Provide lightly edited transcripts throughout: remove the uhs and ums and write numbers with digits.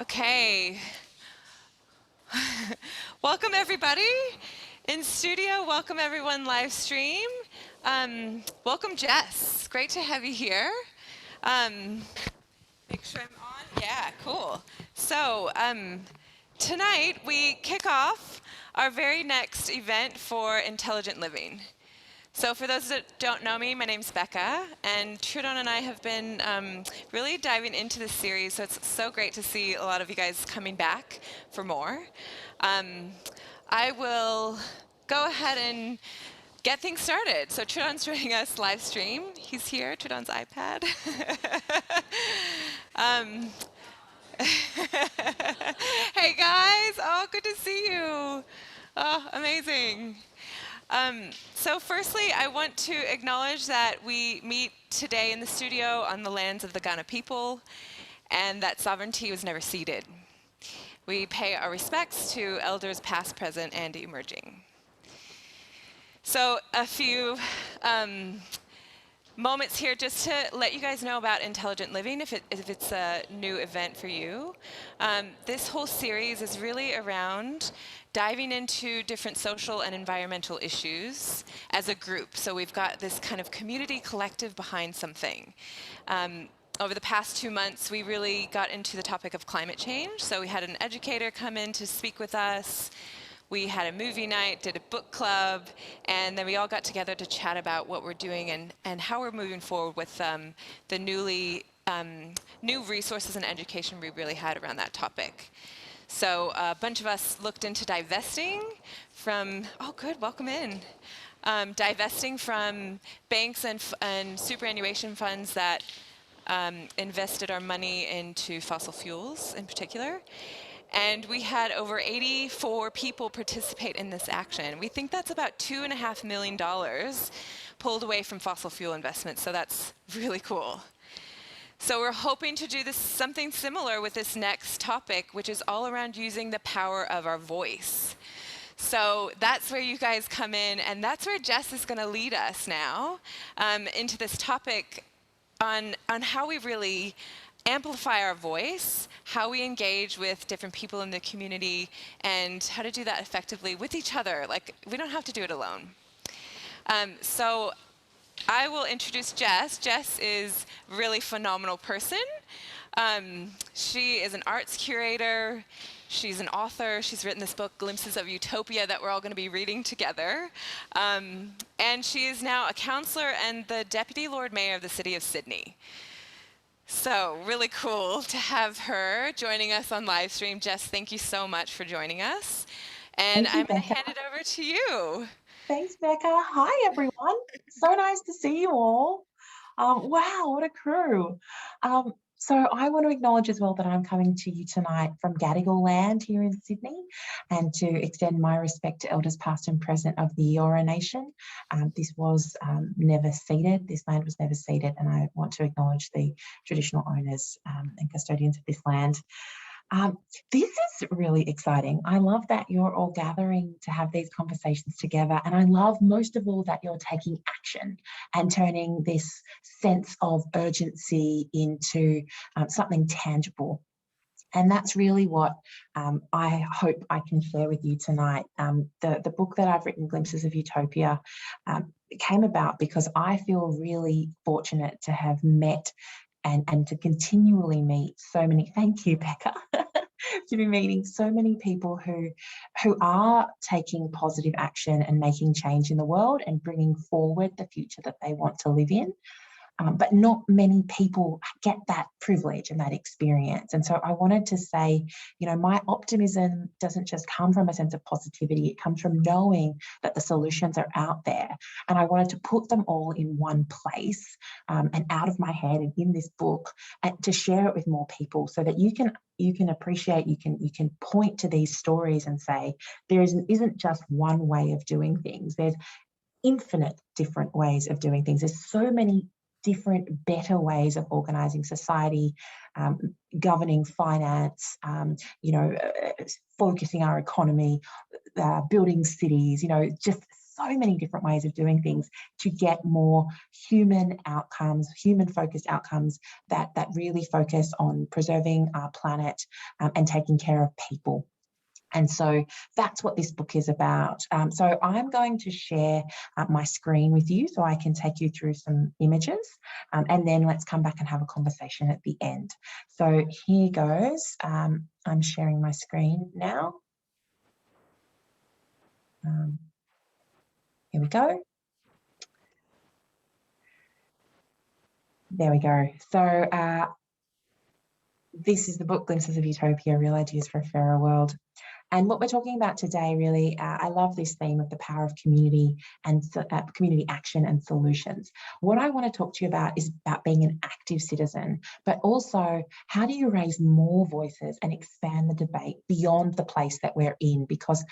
Okay. Welcome everybody in studio. Welcome everyone live stream. Welcome Jess. Great to have you here. Make sure I'm on. Yeah, cool. So tonight we kick off our very next event for intelligent living. So for those that don't know me, my name's Becca, and Trudon and I have been really diving into this series, so it's so great to see a lot of you guys coming back for more. I will go ahead and get things started. So Trudon's joining us live stream. He's here, Trudon's iPad. Hey guys, oh, good to see you. Oh, amazing. So firstly, I want to acknowledge that we meet today in the studio on the lands of the Ghana people, and that sovereignty was never ceded. We pay our respects to elders past, present, and emerging. So a few moments here just to let you guys know about intelligent living if it's a new event for you. This whole series is really around diving into different social and environmental issues as a group. So we've got this kind of community collective behind something. Over the past 2 months, we really got into the topic of climate change. So we had an educator come in to speak with us. We had a movie night, did a book club, and then we all got together to chat about what we're doing and how we're moving forward with the new resources and education we really had around that topic. So a bunch of us looked into divesting from, oh good, welcome in. Divesting from banks and superannuation funds that invested our money into fossil fuels in particular. And we had over 84 people participate in this action. We think that's about $2.5 million pulled away from fossil fuel investments, so that's really cool. So we're hoping to do something similar with this next topic, which is all around using the power of our voice. So that's where you guys come in, and that's where Jess is going to lead us now into this topic on how we really amplify our voice, how we engage with different people in the community, and how to do that effectively with each other. Like, we don't have to do it alone. So I will introduce Jess. Jess is a really phenomenal person. She is an arts curator. She's an author. She's written this book, Glimpses of Utopia, that we're all going to be reading together. And she is now a counselor and the Deputy Lord Mayor of the City of Sydney. So really cool to have her joining us on live stream. Jess, thank you so much for joining us. And I'm going to hand it over to you. Thanks, Becca. Hi, everyone. So nice to see you all. Wow, what a crew. So I want to acknowledge as well that I'm coming to you tonight from Gadigal land here in Sydney, and to extend my respect to elders past and present of the Eora Nation. This was never ceded. This land was never ceded, and I want to acknowledge the traditional owners and custodians of this land. This is really exciting. I love that you're all gathering to have these conversations together. And I love most of all that you're taking action and turning this sense of urgency into something tangible. And that's really what I hope I can share with you tonight. The book that I've written, Glimpses of Utopia, came about because I feel really fortunate to have met and to continually meet so many, thank you, Becca, to be meeting so many people who are taking positive action and making change in the world and bringing forward the future that they want to live in. But not many people get that privilege and that experience. And so I wanted to say, my optimism doesn't just come from a sense of positivity. It comes from knowing that the solutions are out there. And I wanted to put them all in one place and out of my head and in this book, and to share it with more people so that you can appreciate, you can point to these stories and say, there isn't just one way of doing things. There's infinite different ways of doing things. There's so many different, better ways of organising society, governing finance, focusing our economy, building cities, just so many different ways of doing things to get more human outcomes, human-focused outcomes that really focus on preserving our planet and taking care of people. And so that's what this book is about. So I'm going to share my screen with you so I can take you through some images, and then let's come back and have a conversation at the end. So here goes. I'm sharing my screen now. Here we go. There we go. So this is the book, Glimpses of Utopia, Real Ideas for a Fairer World. And what we're talking about today, really, I love this theme of the power of community and community action and solutions. What I want to talk to you about is about being an active citizen, but also how do you raise more voices and expand the debate beyond the place that we're in? Because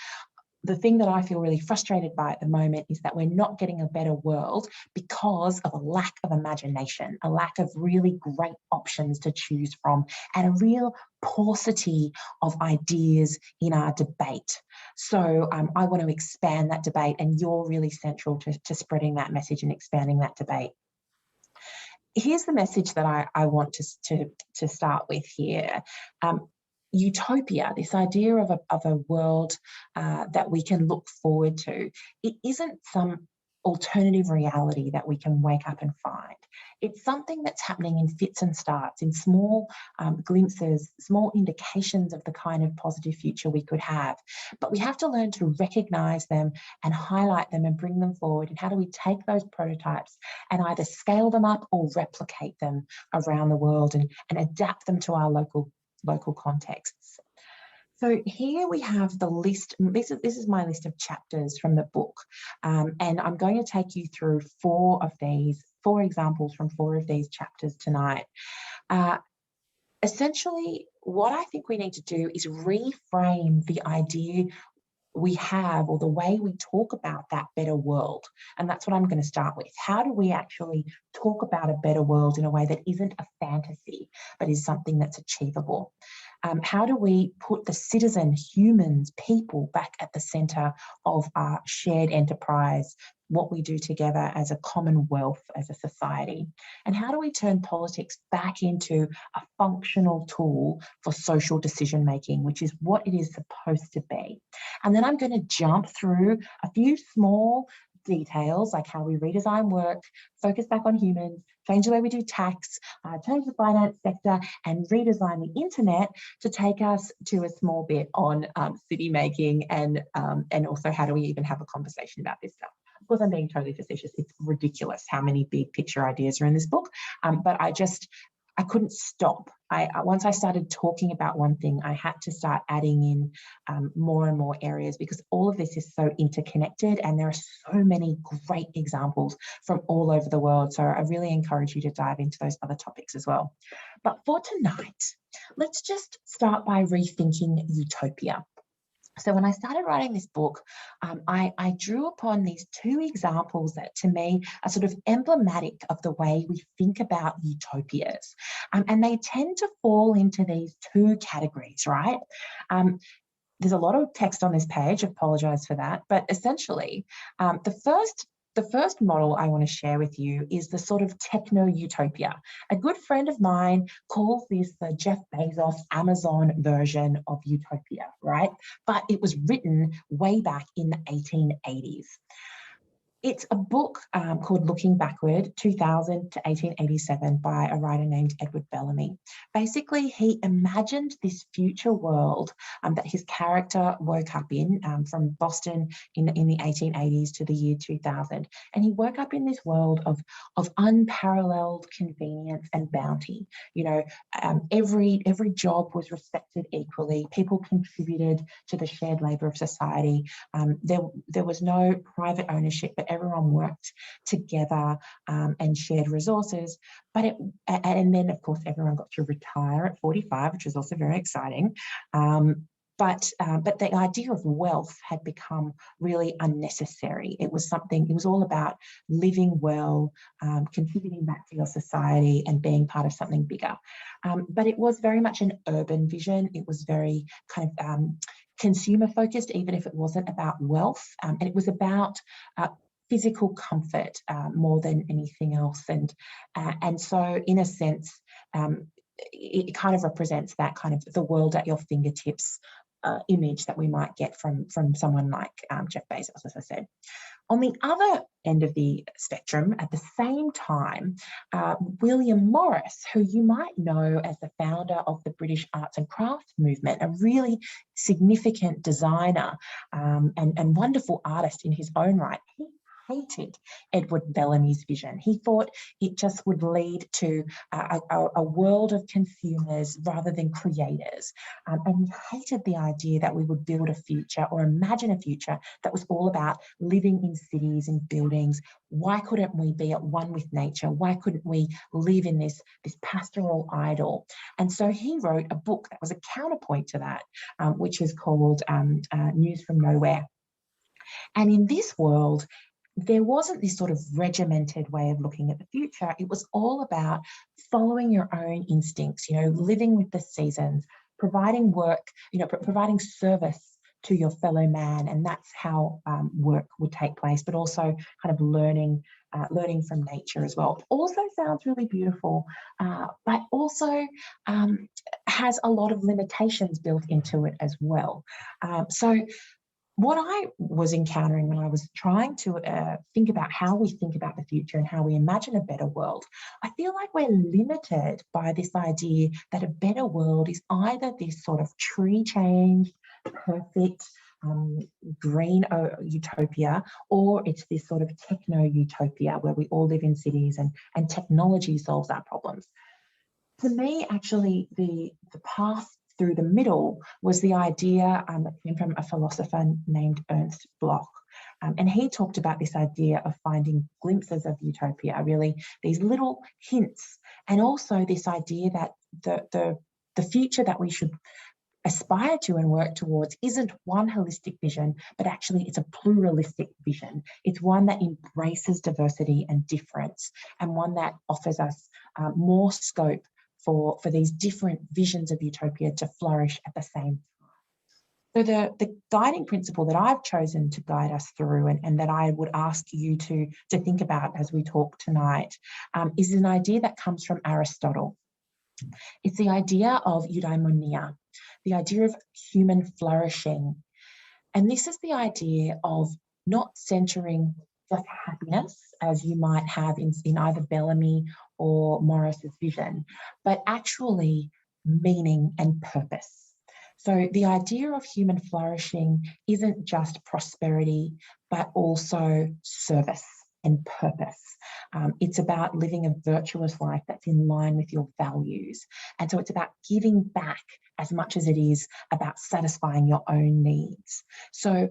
the thing that I feel really frustrated by at the moment is that we're not getting a better world because of a lack of imagination, a lack of really great options to choose from, and a real paucity of ideas in our debate. So I want to expand that debate, and you're really central to spreading that message and expanding that debate. Here's the message that I want to start with here. Utopia, this idea of a world that we can look forward to, it isn't some alternative reality that we can wake up and find. It's something that's happening in fits and starts, in small glimpses, small indications of the kind of positive future we could have. But we have to learn to recognise them and highlight them and bring them forward. And how do we take those prototypes and either scale them up or replicate them around the world and adapt them to our local contexts? So here we have the list. This is my list of chapters from the book, and I'm going to take you through four examples from four of these chapters tonight. Essentially, what I think we need to do is reframe the idea we have, or the way we talk about that better world. And that's what I'm going to start with. How do we actually talk about a better world in a way that isn't a fantasy, but is something that's achievable? How do we put the citizen, humans, people back at the centre of our shared enterprise, what we do together as a commonwealth, as a society? And how do we turn politics back into a functional tool for social decision making, which is what it is supposed to be? And then I'm going to jump through a few small details, like how we redesign work, focus back on humans, change the way we do tax, change the finance sector, and redesign the internet to take us to a small bit on city making and also how do we even have a conversation about this stuff. Of course, I'm being totally facetious. It's ridiculous how many big picture ideas are in this book, but I couldn't stop. Once I started talking about one thing, I had to start adding in more and more areas, because all of this is so interconnected and there are so many great examples from all over the world. So I really encourage you to dive into those other topics as well. But for tonight, let's just start by rethinking utopia. So when I started writing this book, I drew upon these two examples that to me are sort of emblematic of the way we think about utopias. And they tend to fall into these two categories, right? There's a lot of text on this page, I apologise for that, but essentially the first model I want to share with you is the sort of techno-utopia. A good friend of mine calls this the Jeff Bezos Amazon version of utopia, right? But it was written way back in the 1880s. It's a book called Looking Backward, 2000 to 1887, by a writer named Edward Bellamy. Basically, he imagined this future world that his character woke up in, from Boston in the 1880s to the year 2000. And he woke up in this world of unparalleled convenience and bounty. You know, every job was respected equally. People contributed to the shared labour of society. There was no private ownership, but everyone worked together and shared resources. And then, of course, everyone got to retire at 45, which was also very exciting. but the idea of wealth had become really unnecessary. It was all about living well, contributing back to your society and being part of something bigger. But it was very much an urban vision. It was very kind of consumer focused, even if it wasn't about wealth. And it was about physical comfort more than anything else. And so in a sense, it kind of represents that kind of the world at your fingertips image that we might get from someone like Jeff Bezos, as I said. On the other end of the spectrum, at the same time, William Morris, who you might know as the founder of the British arts and crafts movement, a really significant designer and wonderful artist in his own right, he hated Edward Bellamy's vision. He thought it just would lead to a world of consumers rather than creators. And he hated the idea that we would build a future or imagine a future that was all about living in cities and buildings. Why couldn't we be at one with nature? Why couldn't we live in this pastoral idyll? And so he wrote a book that was a counterpoint to that, which is called News from Nowhere. And in this world, there wasn't this sort of regimented way of looking at the future. It was all about following your own instincts, living with the seasons, providing work, providing service to your fellow man. And that's how work would take place, but also kind of learning from nature as well. Also sounds really beautiful, but also has a lot of limitations built into it as well. So what I was encountering when I was trying to think about how we think about the future and how we imagine a better world, I feel like we're limited by this idea that a better world is either this sort of tree-changed, perfect, green utopia, or it's this sort of techno-utopia where we all live in cities and technology solves our problems. To me, actually, the path through the middle was the idea that came from a philosopher named Ernst Bloch. And he talked about this idea of finding glimpses of utopia, really these little hints, and also this idea that the future that we should aspire to and work towards isn't one holistic vision, but actually it's a pluralistic vision. It's one that embraces diversity and difference, and one that offers us more scope for these different visions of utopia to flourish at the same time. So the guiding principle that I've chosen to guide us through and that I would ask you to think about as we talk tonight is an idea that comes from Aristotle. It's the idea of eudaimonia, the idea of human flourishing. And this is the idea of not centering just happiness, as you might have in either Bellamy or Morris's vision, but actually meaning and purpose. So the idea of human flourishing isn't just prosperity, but also service and purpose. It's about living a virtuous life that's in line with your values. And so it's about giving back as much as it is about satisfying your own needs. So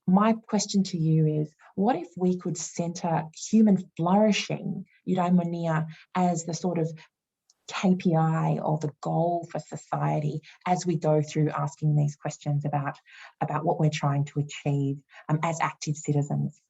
my question to you is, what if we could center human flourishing, eudaimonia, as the sort of KPI or the goal for society as we go through asking these questions about what we're trying to achieve as active citizens?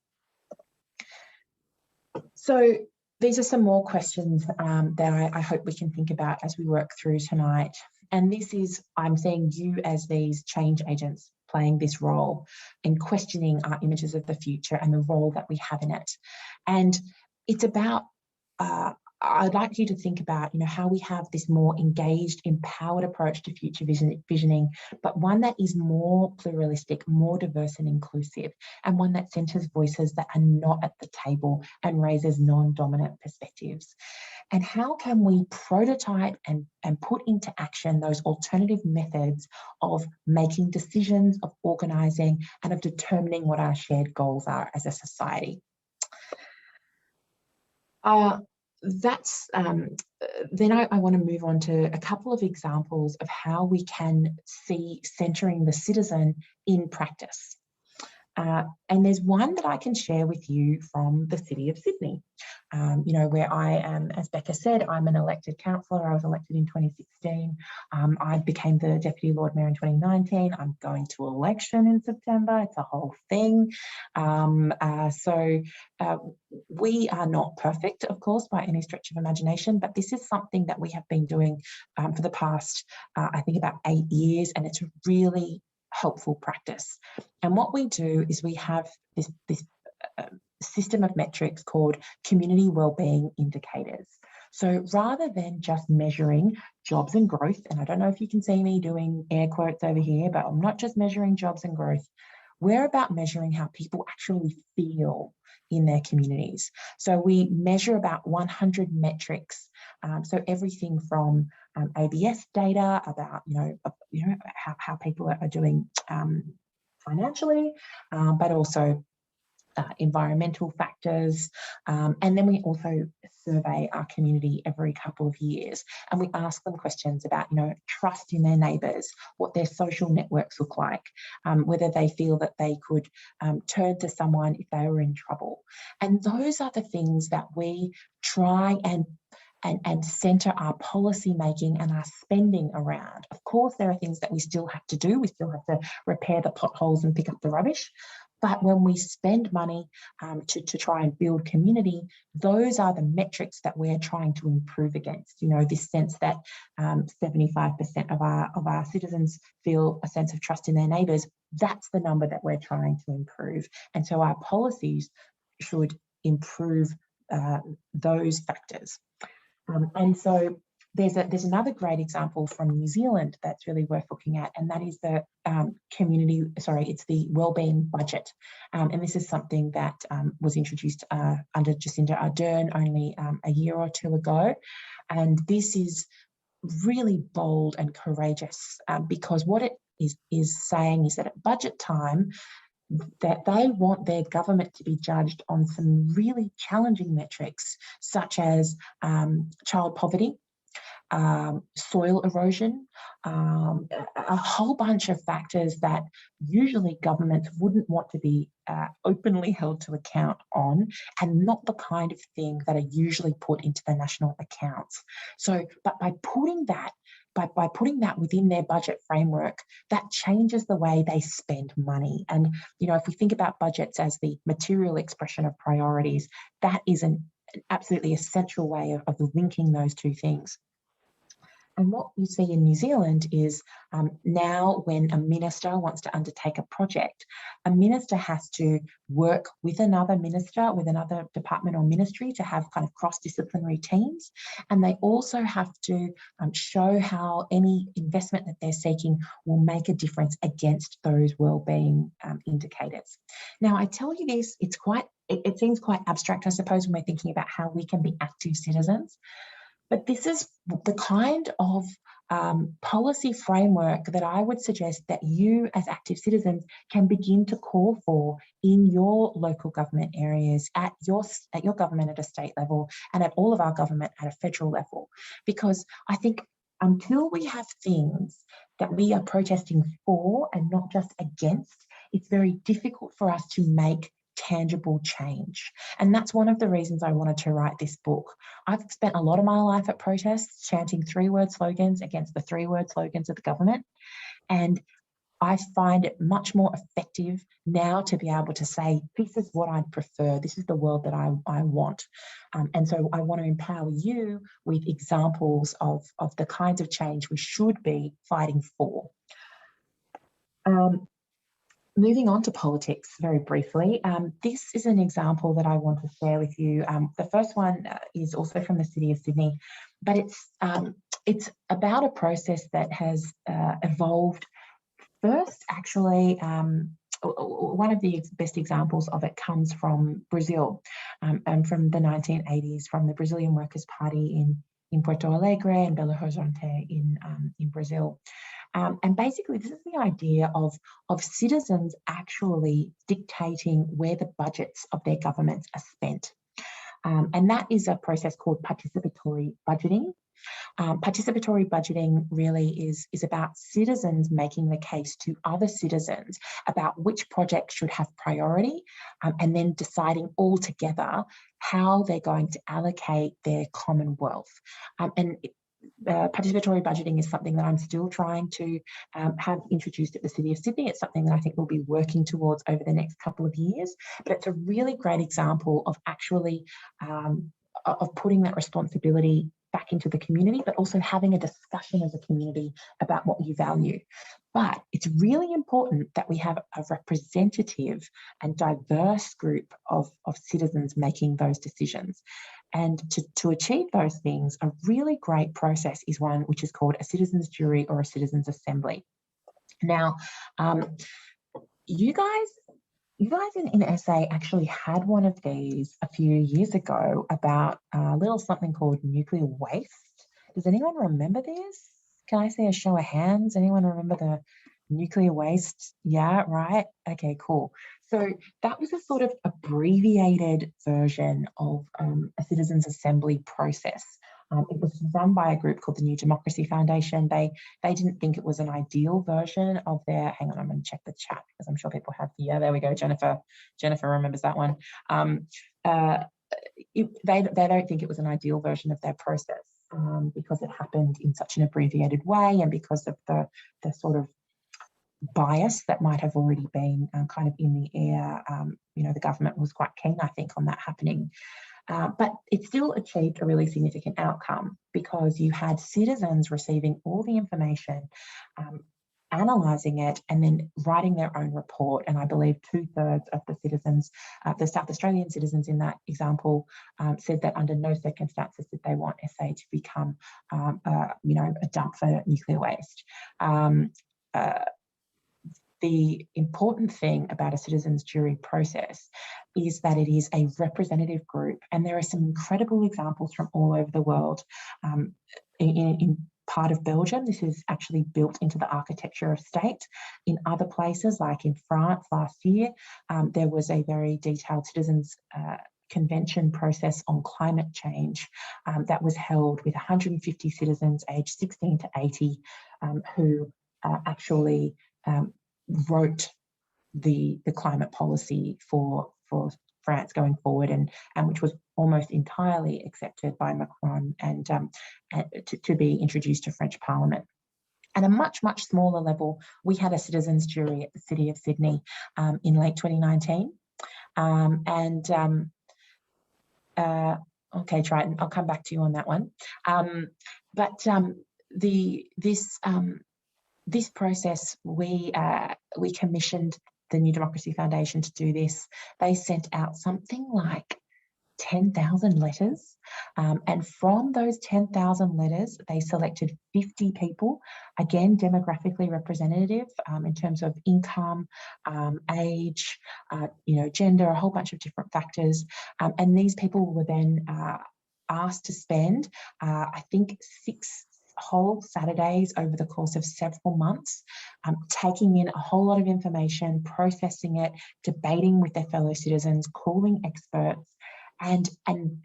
So these are some more questions that I hope we can think about as we work through tonight. And this is, I'm seeing you as these change agents playing this role in questioning our images of the future and the role that we have in it. And it's about, I'd like you to think about, how we have this more engaged, empowered approach to future visioning, but one that is more pluralistic, more diverse and inclusive, and one that centres voices that are not at the table and raises non-dominant perspectives. And how can we prototype and put into action those alternative methods of making decisions, of organising, and of determining what our shared goals are as a society? Then I want to move on to a couple of examples of how we can see centering the citizen in practice. And there's one that I can share with you from the City of Sydney, where I am, as Becca said, I'm an elected councillor. I was elected in 2016. I became the Deputy Lord Mayor in 2019. I'm going to election in September. It's a whole thing. So we are not perfect, of course, by any stretch of imagination, but this is something that we have been doing for the past, I think, about 8 years, and it's really helpful practice. And what we do is we have this system of metrics called community wellbeing indicators. So rather than just measuring jobs and growth, and I don't know if you can see me doing air quotes over here, but I'm not just measuring jobs and growth. We're about measuring how people actually feel in their communities. So we measure about 100 metrics. So everything from ABS data about how people are doing financially, but also environmental factors. And then we also survey our community every couple of years, and we ask them questions about, trust in their neighbours, what their social networks look like, whether they feel that they could turn to someone if they were in trouble. And those are the things that we try and centre our policy making and our spending around. Of course, there are things that we still have to do. We still have to repair the potholes and pick up the rubbish. But when we spend money to try and build community, those are the metrics that we're trying to improve against. This sense that 75% of our citizens feel a sense of trust in their neighbours. That's the number that we're trying to improve. And so our policies should improve those factors. And so there's another great example from New Zealand that's really worth looking at, and that is the it's the wellbeing budget. And this is something that was introduced under Jacinda Ardern only a year or two ago. And this is really bold and courageous because what it is saying is that at budget time, that they want their government to be judged on some really challenging metrics, such as child poverty, soil erosion, a whole bunch of factors that usually governments wouldn't want to be openly held to account on, and not the kind of thing that are usually put into the national accounts. So, but by putting that within their budget framework, that changes the way they spend money. And, if we think about budgets as the material expression of priorities, that is an absolutely essential way of linking those two things. And what you see in New Zealand is now when a minister wants to undertake a project, a minister has to work with another minister, with another department or ministry to have kind of cross-disciplinary teams. And they also have to show how any investment that they're seeking will make a difference against those wellbeing indicators. Now, I tell you this, it seems quite abstract, I suppose, when we're thinking about how we can be active citizens. But this is the kind of policy framework that I would suggest that you as active citizens can begin to call for in your local government areas, at your government at a state level, and at all of our government at a federal level. Because I think until we have things that we are protesting for and not just against, it's very difficult for us to make tangible change. And that's one of the reasons I wanted to write this book. I've spent a lot of my life at protests chanting 3-word slogans against the 3-word slogans of the government. And I find it much more effective now to be able to say, this is what I'd prefer. This is the world that I want. And so I want to empower you with examples of the kinds of change we should be fighting for. Moving on to politics very briefly, this is an example that I want to share with you. The first one is also from the City of Sydney, but it's about a process that has evolved. First, actually, one of the best examples of it comes from Brazil, and from the 1980s, from the Brazilian Workers' Party in Porto Alegre and Belo Horizonte in Brazil. And basically, this is the idea of citizens actually dictating where the budgets of their governments are spent. And that is a process called participatory budgeting. Participatory budgeting really is about citizens making the case to other citizens about which projects should have priority, and then deciding all together how they're going to allocate their common wealth. Participatory budgeting is something that I'm still trying to have introduced at the City of Sydney. It's something that I think we'll be working towards over the next couple of years, but it's a really great example of actually of putting that responsibility back into the community, but also having a discussion as a community about what you value. But it's really important that we have a representative and diverse group of citizens making those decisions. And to achieve those things, a really great process is one which is called a citizens' jury or a citizens' assembly. Now, you guys in SA actually had one of these a few years ago about a little something called nuclear waste. Does anyone remember this? Can I see a show of hands? Anyone remember the nuclear waste? Yeah, right. Okay, cool. So that was a sort of abbreviated version of a citizens' assembly process. It was run by a group called the New Democracy Foundation. They didn't think it was an ideal version of their, hang on, I'm going to check the chat because I'm sure people have, yeah, there we go, Jennifer remembers that one. They don't think it was an ideal version of their process because it happened in such an abbreviated way, and because of the sort of bias that might have already been kind of in the air. The government was quite keen, I think, on that happening. But it still achieved a really significant outcome because you had citizens receiving all the information, analysing it, and then writing their own report. And I believe 2/3 of the citizens, the South Australian citizens in that example, said that under no circumstances did they want SA to become, a dump for nuclear waste. The important thing about a citizens' jury process is that it is a representative group, and there are some incredible examples from all over the world. In part of Belgium, this is actually built into the architecture of state. In other places, like in France last year, there was a very detailed citizens' convention process on climate change that was held with 150 citizens aged 16 to 80 who actually wrote the climate policy for France going forward, and which was almost entirely accepted by Macron and to be introduced to French Parliament. At a much, much smaller level, we had a citizens' jury at the City of Sydney in late 2019. Okay, Triton, I'll come back to you on that one. This process, we commissioned the New Democracy Foundation to do this. They sent out something like 10,000 letters, and from those 10,000 letters, they selected 50 people, again, demographically representative in terms of income, age, gender, a whole bunch of different factors. And these people were then asked to spend, I think, 6 whole Saturdays over the course of several months, taking in a whole lot of information, processing it, debating with their fellow citizens, calling experts. And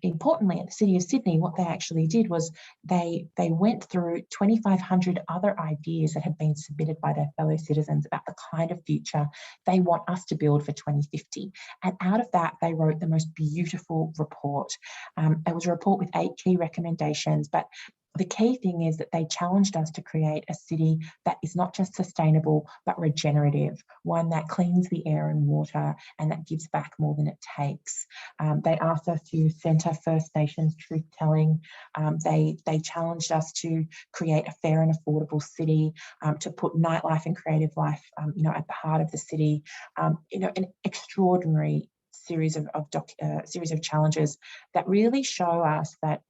importantly, at the City of Sydney, what they actually did was they went through 2,500 other ideas that had been submitted by their fellow citizens about the kind of future they want us to build for 2050. And out of that, they wrote the most beautiful report. It was a report with 8 key recommendations, but the key thing is that they challenged us to create a city that is not just sustainable, but regenerative, one that cleans the air and water and that gives back more than it takes. They asked us to centre First Nations truth-telling. They challenged us to create a fair and affordable city, to put nightlife and creative life, at the heart of the city. An extraordinary series of challenges that really show us that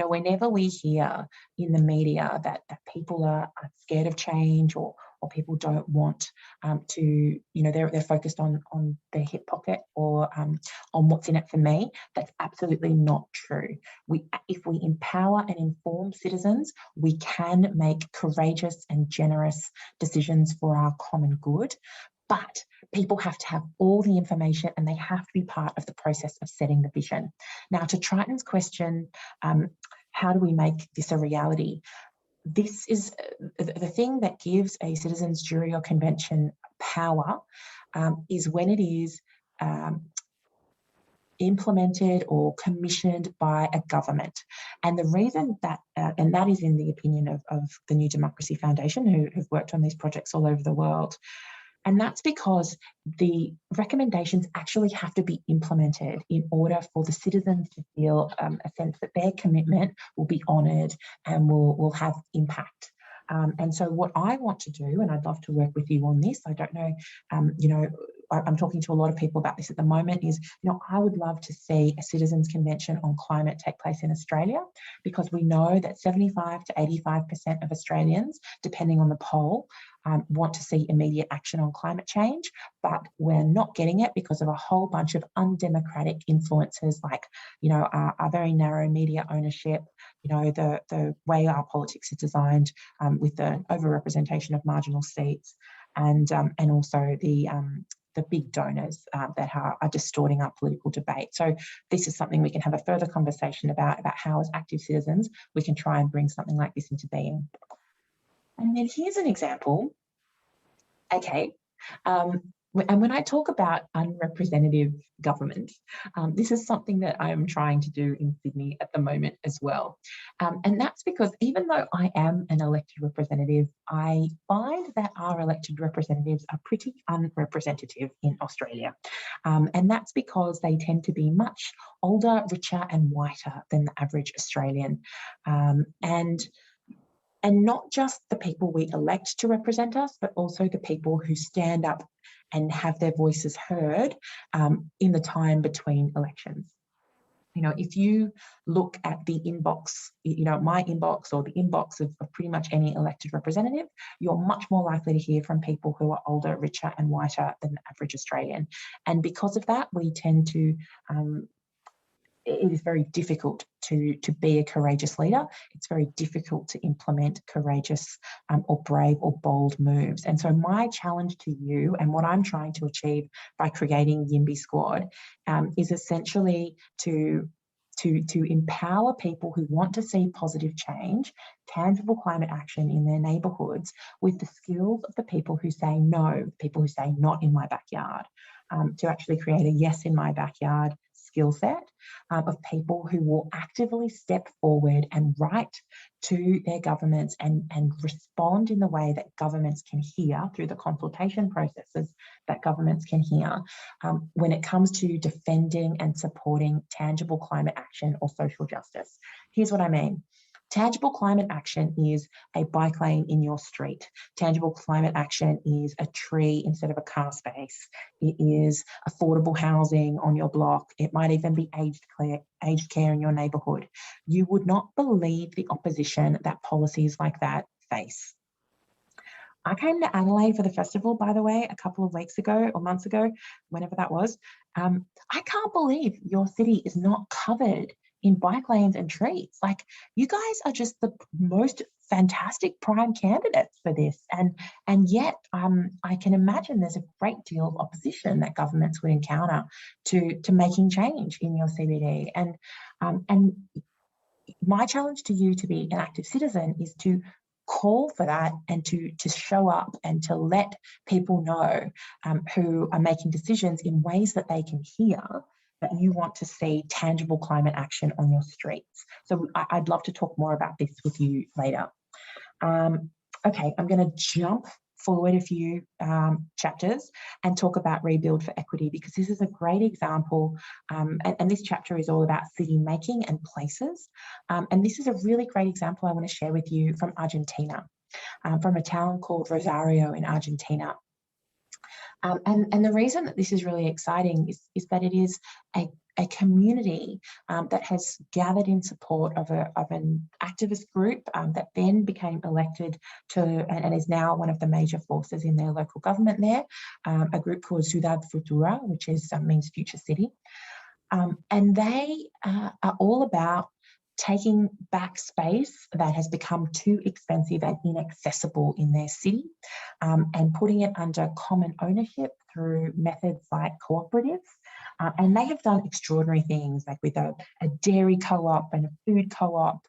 whenever we hear in the media that people are scared of change or people don't want to, they're focused on their hip pocket or on what's in it for me, that's absolutely not true. If we empower and inform citizens, we can make courageous and generous decisions for our common good. But people have to have all the information and they have to be part of the process of setting the vision. Now, to Triton's question, how do we make this a reality? This is the thing that gives a citizens' jury or convention power, is when it is implemented or commissioned by a government. And the reason that, and that is in the opinion of the New Democracy Foundation, who have worked on these projects all over the world, and that's because the recommendations actually have to be implemented in order for the citizens to feel a sense that their commitment will be honoured and will have impact. And so what I want to do, and I'd love to work with you on this, I don't know, I'm talking to a lot of people about this at the moment, is, I would love to see a citizens' convention on climate take place in Australia, because we know that 75 to 85% of Australians, depending on the poll, want to see immediate action on climate change, but we're not getting it because of a whole bunch of undemocratic influences, like, our very narrow media ownership, the way our politics is designed, with the overrepresentation of marginal seats, and also the big donors that are distorting our political debate. So this is something we can have a further conversation about how as active citizens we can try and bring something like this into being. And then here's an example. Okay. And when I talk about unrepresentative government, this is something that I'm trying to do in Sydney at the moment as well. And that's because even though I am an elected representative, I find that our elected representatives are pretty unrepresentative in Australia. And that's because they tend to be much older, richer and whiter than the average Australian. And not just the people we elect to represent us, but also the people who stand up and have their voices heard in the time between elections. If you look at the inbox, my inbox or the inbox of pretty much any elected representative, you're much more likely to hear from people who are older, richer and whiter than the average Australian. And because of that, we tend to it is very difficult to be a courageous leader. It's very difficult to implement courageous or brave or bold moves. And so my challenge to you, and what I'm trying to achieve by creating Yimby Squad, is essentially to empower people who want to see positive change, tangible climate action in their neighbourhoods, with the skills of the people who say no, people who say not in my backyard, to actually create a yes in my backyard skill set of people who will actively step forward and write to their governments and respond in the way that governments can hear, through the consultation processes that governments can hear, when it comes to defending and supporting tangible climate action or social justice. Here's what I mean. Tangible climate action is a bike lane in your street. Tangible climate action is a tree instead of a car space. It is affordable housing on your block. It might even be aged care in your neighbourhood. You would not believe the opposition that policies like that face. I came to Adelaide for the festival, by the way, a couple of weeks ago or months ago, whenever that was. I can't believe your city is not covered in bike lanes and trees. Like, you guys are just the most fantastic prime candidates for this. And yet I can imagine there's a great deal of opposition that governments would encounter to making change in your CBD. And my challenge to you, to be an active citizen, is to call for that and to show up and to let people know who are making decisions in ways that they can hear that you want to see tangible climate action on your streets. So I'd love to talk more about this with you later. Okay, I'm going to jump forward a few chapters and talk about Rebuild for Equity, because this is a great example, and this chapter is all about city making and places. And this is a really great example I want to share with you from Argentina, from a town called Rosario in Argentina. And the reason that this is really exciting is that it is a community that has gathered in support of an activist group that then became elected to and is now one of the major forces in their local government there, a group called Ciudad Futura, which means future city. And they are all about taking back space that has become too expensive and inaccessible in their city, and putting it under common ownership through methods like cooperatives. And they have done extraordinary things, like with a dairy co-op and a food co-op,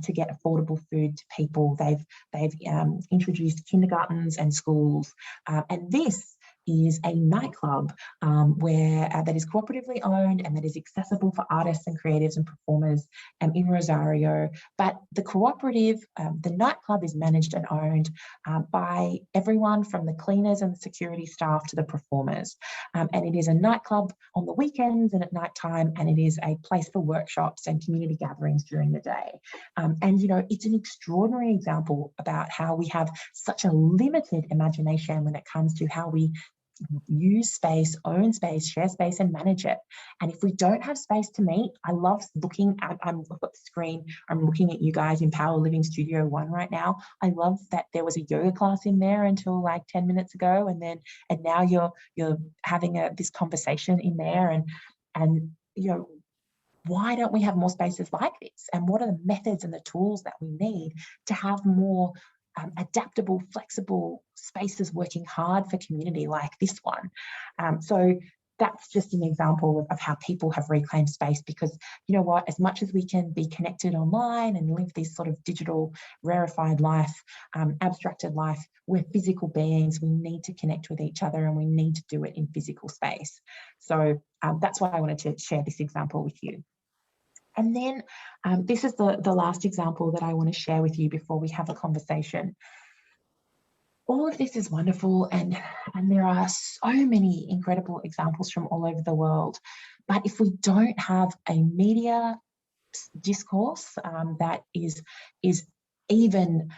to get affordable food to people. They've introduced kindergartens and schools, and this is a nightclub where that is cooperatively owned and that is accessible for artists and creatives and performers in Rosario. But the cooperative, the nightclub, is managed and owned by everyone from the cleaners and the security staff to the performers. And it is a nightclub on the weekends and at night time, and it is a place for workshops and community gatherings during the day. And, you know, it's an extraordinary example about how we have such a limited imagination when it comes to how we use space, own space, share space, and manage it. And if we don't have space to meet, I love looking at, I've got the screen, I'm looking at you guys in Power Living Studio 1 right now. I love that there was a yoga class in there until like 10 minutes ago, and now you're having this conversation in there, and you know, why don't we have more spaces like this? And what are the methods and the tools that we need to have more adaptable, flexible spaces working hard for community like this one? So that's just an example of how people have reclaimed space, because you know what, as much as we can be connected online and live this sort of digital rarefied life, abstracted life, we're physical beings. We need to connect with each other, and we need to do it in physical space. So that's why I wanted to share this example with you. And then this is the last example that I want to share with you before we have a conversation. All of this is wonderful, and there are so many incredible examples from all over the world. But if we don't have a media discourse that is even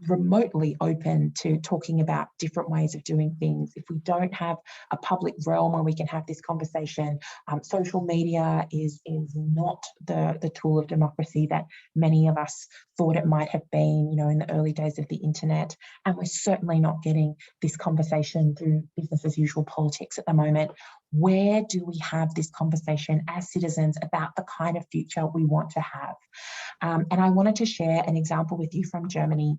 remotely open to talking about different ways of doing things, if we don't have a public realm where we can have this conversation, social media is not the tool of democracy that many of us thought it might have been, you know, in the early days of the internet. And we're certainly not getting this conversation through business as usual politics at the moment. Where do we have this conversation as citizens about the kind of future we want to have? And I wanted to share an example with you from Germany.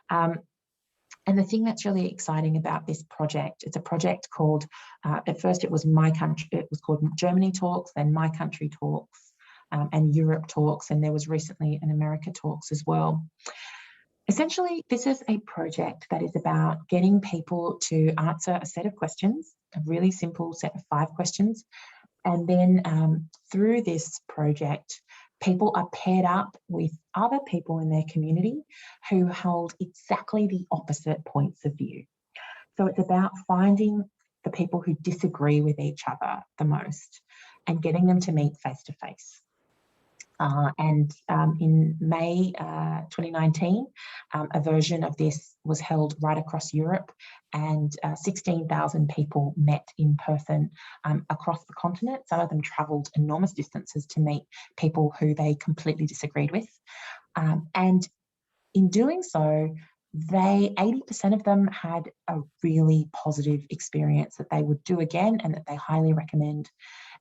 And the thing that's really exciting about this project, it's a project called, at first it was called Germany Talks, then My Country Talks, and Europe Talks, and there was recently an America Talks as well. Essentially, this is a project that is about getting people to answer a set of questions, a really simple set of 5 questions. And then through this project, people are paired up with other people in their community who hold exactly the opposite points of view. So it's about finding the people who disagree with each other the most and getting them to meet face to face. And in May 2019, a version of this was held right across Europe, and 16,000 people met in person across the continent. Some of them travelled enormous distances to meet people who they completely disagreed with. And in doing so, 80% of them had a really positive experience that they would do again and that they highly recommend.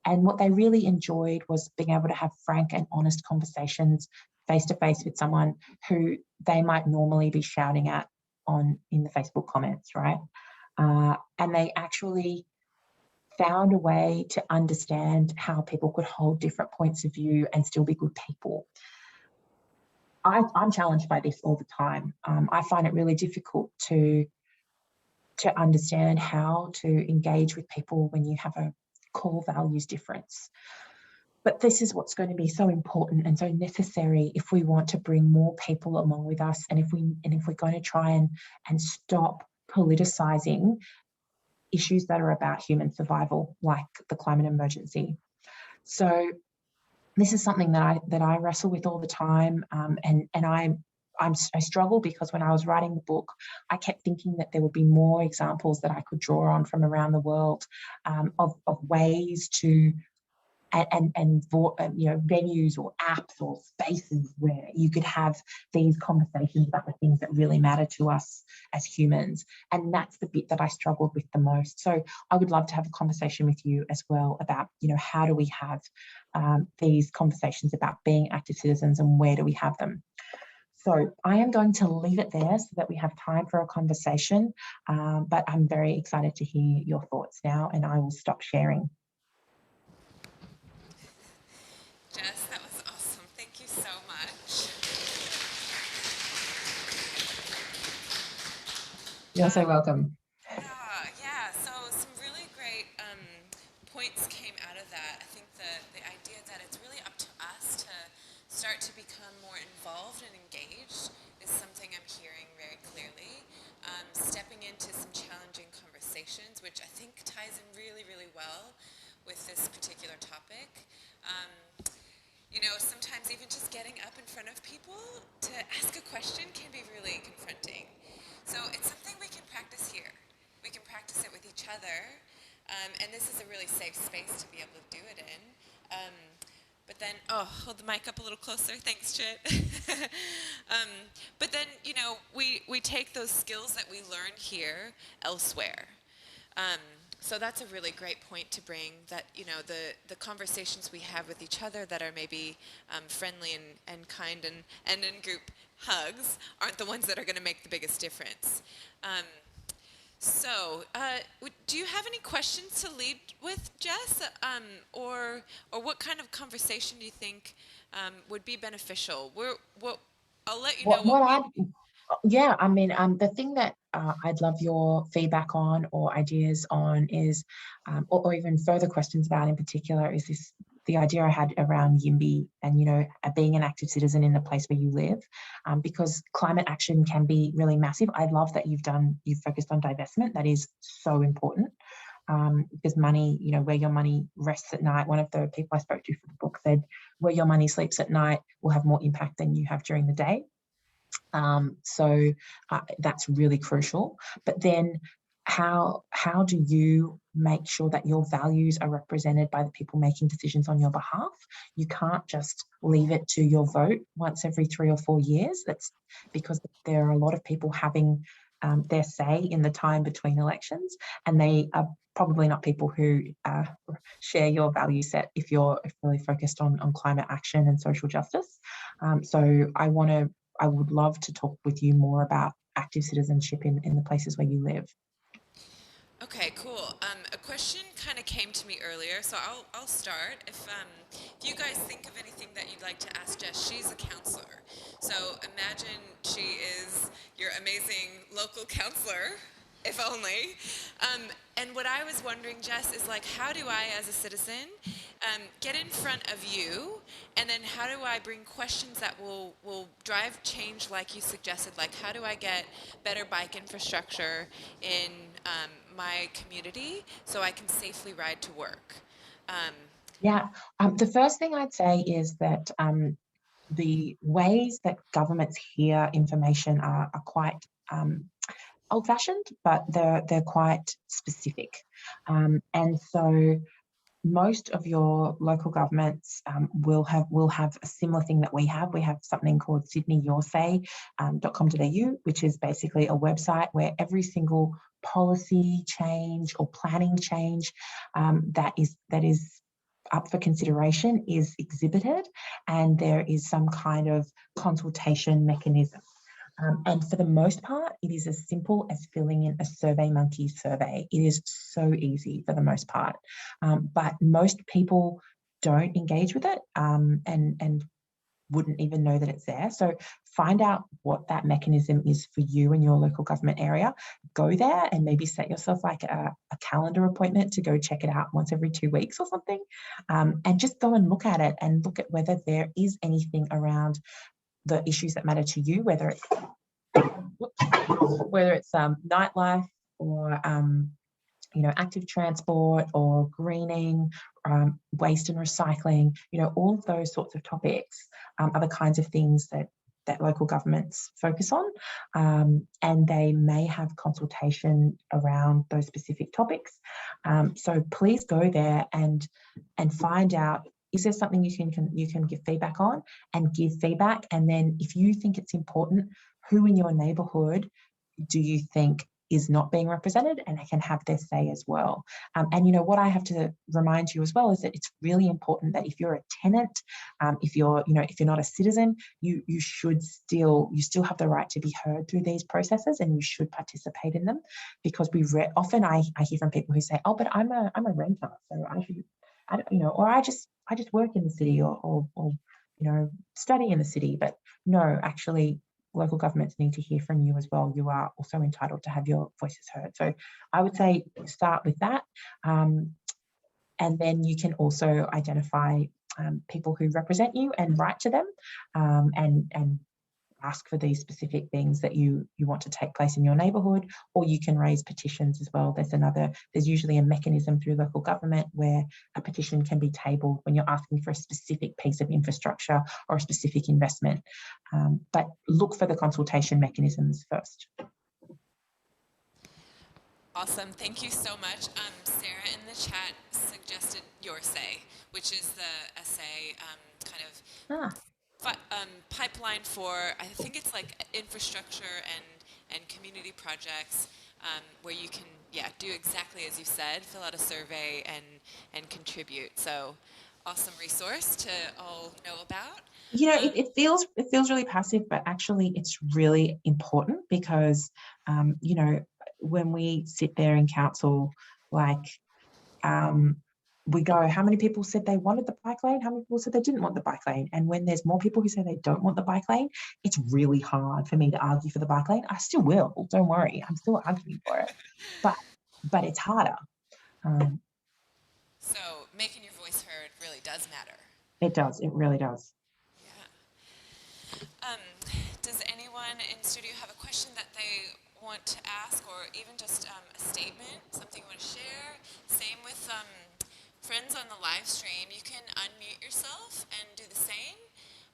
And what they really enjoyed was being able to have frank and honest conversations face to face with someone who they might normally be shouting at in the Facebook comments, right? And they actually found a way to understand how people could hold different points of view and still be good people. I'm challenged by this all the time. I find it really difficult to understand how to engage with people when you have a core values difference. But this is what's going to be so important and so necessary if we want to bring more people along with us, and if we're going to try and stop politicizing issues that are about human survival, like the climate emergency. So this is something that I wrestle with all the time, and I struggle because when I was writing the book, I kept thinking that there would be more examples that I could draw on from around the world of ways to venues or apps or spaces where you could have these conversations about the things that really matter to us as humans. And that's the bit that I struggled with the most. So I would love to have a conversation with you as well about, how do we have these conversations about being active citizens, and where do we have them? So I am going to leave it there so that we have time for a conversation, but I'm very excited to hear your thoughts now, and I will stop sharing. Jess, that was awesome. Thank you so much. You're so welcome. Yeah. So some really great points came out of that. I think the idea that it's really up to us to start to become more involved and engaged is something I'm hearing very clearly. Stepping into some challenging conversations, which I think ties in really, really well with this particular topic. Sometimes even just getting up in front of people to ask a question can be really confronting. So it's something we can practice here. We can practice it with each other, and this is a really safe space to be able to do it in. But then, hold the mic up a little closer. Thanks, Chit. But then, we take those skills that we learn here elsewhere. So that's a really great point to bring, that, the conversations we have with each other that are maybe friendly and kind and in group hugs aren't the ones that are going to make the biggest difference. Do you have any questions to lead with, Jess? Or what kind of conversation do you think would be beneficial? I'll let you know What what we... I Yeah, I mean, the thing that I'd love your feedback on or ideas on is, or even further questions about in particular, is the idea I had around YIMBY and, being an active citizen in the place where you live, because climate action can be really massive. I love that you've focused on divestment. That is so important. Because money, where your money rests at night, one of the people I spoke to for the book said, where your money sleeps at night will have more impact than you have during the day. So that's really crucial. But then how do you make sure that your values are represented by the people making decisions on your behalf? You can't just leave it to your vote once every 3 or 4 years. That's because there are a lot of people having their say in the time between elections, and they are probably not people who share your value set if you're really focused on climate action and social justice. So I would love to talk with you more about active citizenship in the places where you live. Okay, cool. A question kind of came to me earlier, so I'll start. If you guys think of anything that you'd like to ask Jess, she's a counselor. So imagine she is your amazing local counselor, if only. And what I was wondering, Jess, is how do I, as a citizen, get in front of you, and then how do I bring questions that will drive change, like you suggested? How do I get better bike infrastructure in my community so I can safely ride to work? Yeah, the first thing I'd say is that the ways that governments hear information are quite old-fashioned, but they're quite specific, and so most of your local governments will have a similar thing that we have. We have something called sydneyyoursay.com.au, which is basically a website where every single policy change or planning change that is up for consideration is exhibited, and there is some kind of consultation mechanism. And for the most part, it is as simple as filling in a SurveyMonkey survey. It is so easy for the most part. But most people don't engage with it and wouldn't even know that it's there. So find out what that mechanism is for you in your local government area. Go there and maybe set yourself a calendar appointment to go check it out once every 2 weeks or something. And just go and look at it and look at whether there is anything around the issues that matter to you, whether it's nightlife or active transport or greening, waste and recycling. All of those sorts of topics are the kinds of things that that local governments focus on, and they may have consultation around those specific topics. So please go there and find out, is there something you can give feedback on, and give feedback. And then if you think it's important, who in your neighbourhood do you think is not being represented, and they can have their say as well. And you know what I have to remind you as well is that it's really important that if you're a tenant, if you're not a citizen, you still have the right to be heard through these processes, and you should participate in them, because often I hear from people who say, oh, but I'm a renter, so I don't, or I just work in the city, or study in the city. But no, actually, local governments need to hear from you as well. You are also entitled to have your voices heard. So I would say start with that. And then you can also identify people who represent you and write to them, and ask for these specific things that you want to take place in your neighbourhood. Or you can raise petitions as well. There's usually a mechanism through local government where a petition can be tabled when you're asking for a specific piece of infrastructure or a specific investment. But look for the consultation mechanisms first. Awesome. Thank you so much. Sarah in the chat suggested Your Say, which is the essay kind of pipeline for, I think it's like infrastructure and community projects, where you can do exactly as you said, fill out a survey and contribute. So awesome resource to all know about. It feels really passive, but actually it's really important, because when we sit there in council, we go, how many people said they wanted the bike lane? How many people said they didn't want the bike lane? And when there's more people who say they don't want the bike lane, it's really hard for me to argue for the bike lane. I still will, don't worry, I'm still arguing for it, but it's harder. So making your voice heard really does matter. It does, it really does. Does anyone in studio have a question that they want to ask, or even just a statement, something you want to share? Same with friends on the live stream. You can unmute yourself and do the same.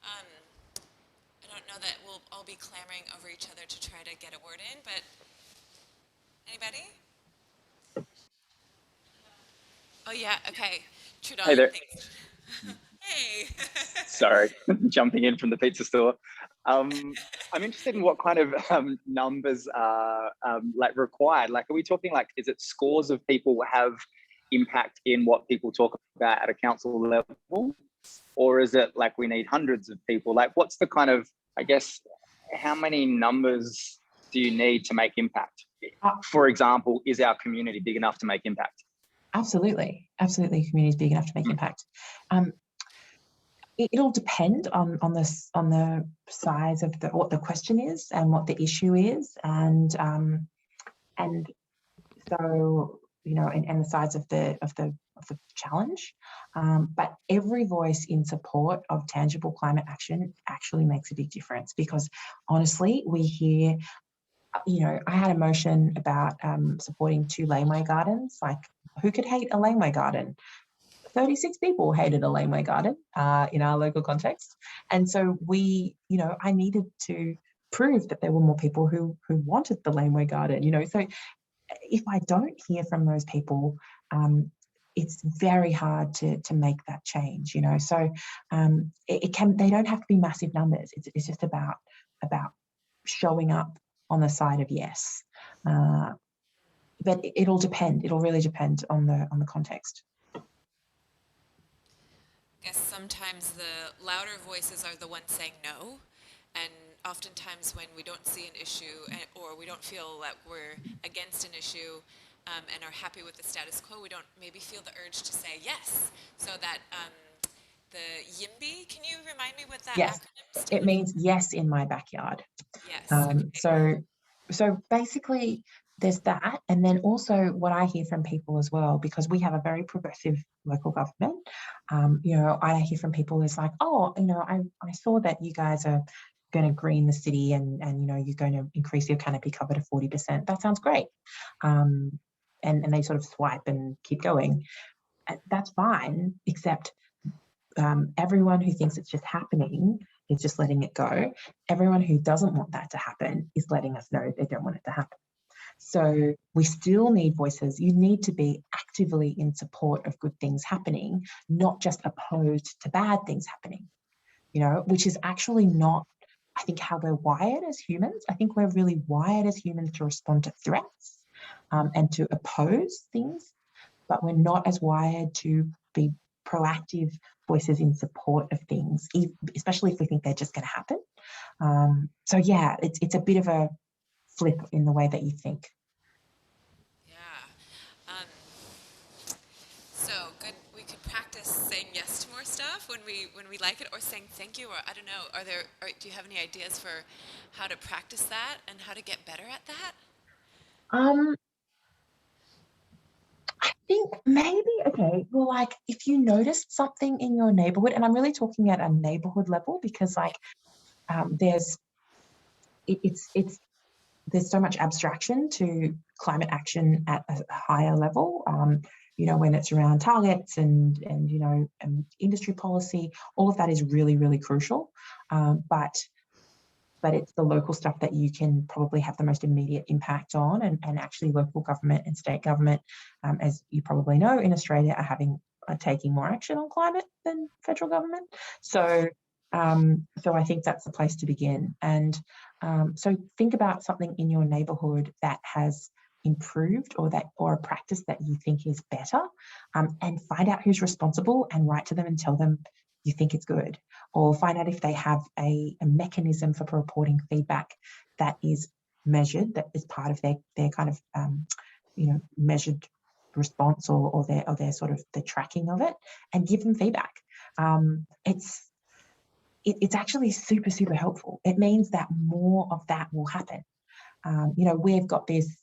I don't know that we'll all be clamoring over each other to try to get a word in, but anybody? Oh yeah, okay. Trudon, Hey there. thanks. Hey. Sorry, jumping in from the pizza store. I'm interested in what kind of numbers are required. Are we talking is it scores of people have impact in what people talk about at a council level, or is it we need hundreds of people? What's the kind of, I guess, how many numbers do you need to make impact? For example, is our community big enough to make impact? Absolutely, community is big enough to make impact. It'll depend on the size of what the question is and what the issue is, and so and the size of the challenge. But every voice in support of tangible climate action actually makes a big difference, because honestly, we hear. I had a motion about supporting 2 laneway gardens. Who could hate a laneway garden? 36 people hated a laneway garden in our local context. And so I needed to prove that there were more people who wanted the laneway garden, So if I don't hear from those people, it's very hard to make that change, So they don't have to be massive numbers. It's just about showing up on the side of yes. But it'll depend. It'll really depend on the context. I guess sometimes the louder voices are the ones saying no, and oftentimes when we don't see an issue or we don't feel that we're against an issue and are happy with the status quo, we don't maybe feel the urge to say yes. So that the YIMBY, can you remind me what that acronym stands? It means yes in my backyard. Yes. Okay. So basically there's that, and then also what I hear from people as well, because we have a very progressive local government. I hear from people is I saw that you guys are going to green the city, and you're going to increase your canopy cover to 40%. That sounds great. And they sort of swipe and keep going. That's fine, except everyone who thinks it's just happening is just letting it go. Everyone who doesn't want that to happen is letting us know they don't want it to happen. So we still need voices. You need to be actively in support of good things happening, not just opposed to bad things happening, which is actually not, I think, how we're wired as humans. I think we're really wired as humans to respond to threats and to oppose things, but we're not as wired to be proactive voices in support of things, especially if we think they're just going to happen. So yeah, it's a bit of a flip in the way that you think. Yeah. So good. We could practice saying yes to more stuff when we like it, or saying thank you, or I don't know. Do you have any ideas for how to practice that and how to get better at that? Um, I think maybe, okay, well, like if you noticed something in your neighborhood, and I'm really talking at a neighborhood level because Yeah. there's there's so much abstraction to climate action at a higher level. When it's around targets and industry policy, all of that is really, really crucial. But it's the local stuff that you can probably have the most immediate impact on, and actually local government and state government, as you probably know, in Australia are taking more action on climate than federal government. So I think that's the place to begin. And so think about something in your neighbourhood that has improved, or a practice that you think is better, and find out who's responsible and write to them and tell them you think it's good, or find out if they have a mechanism for reporting feedback that is measured, that is part of their kind of measured response, or their sort of the tracking of it, and give them feedback. It's actually super, super helpful. It means that more of that will happen. We've got this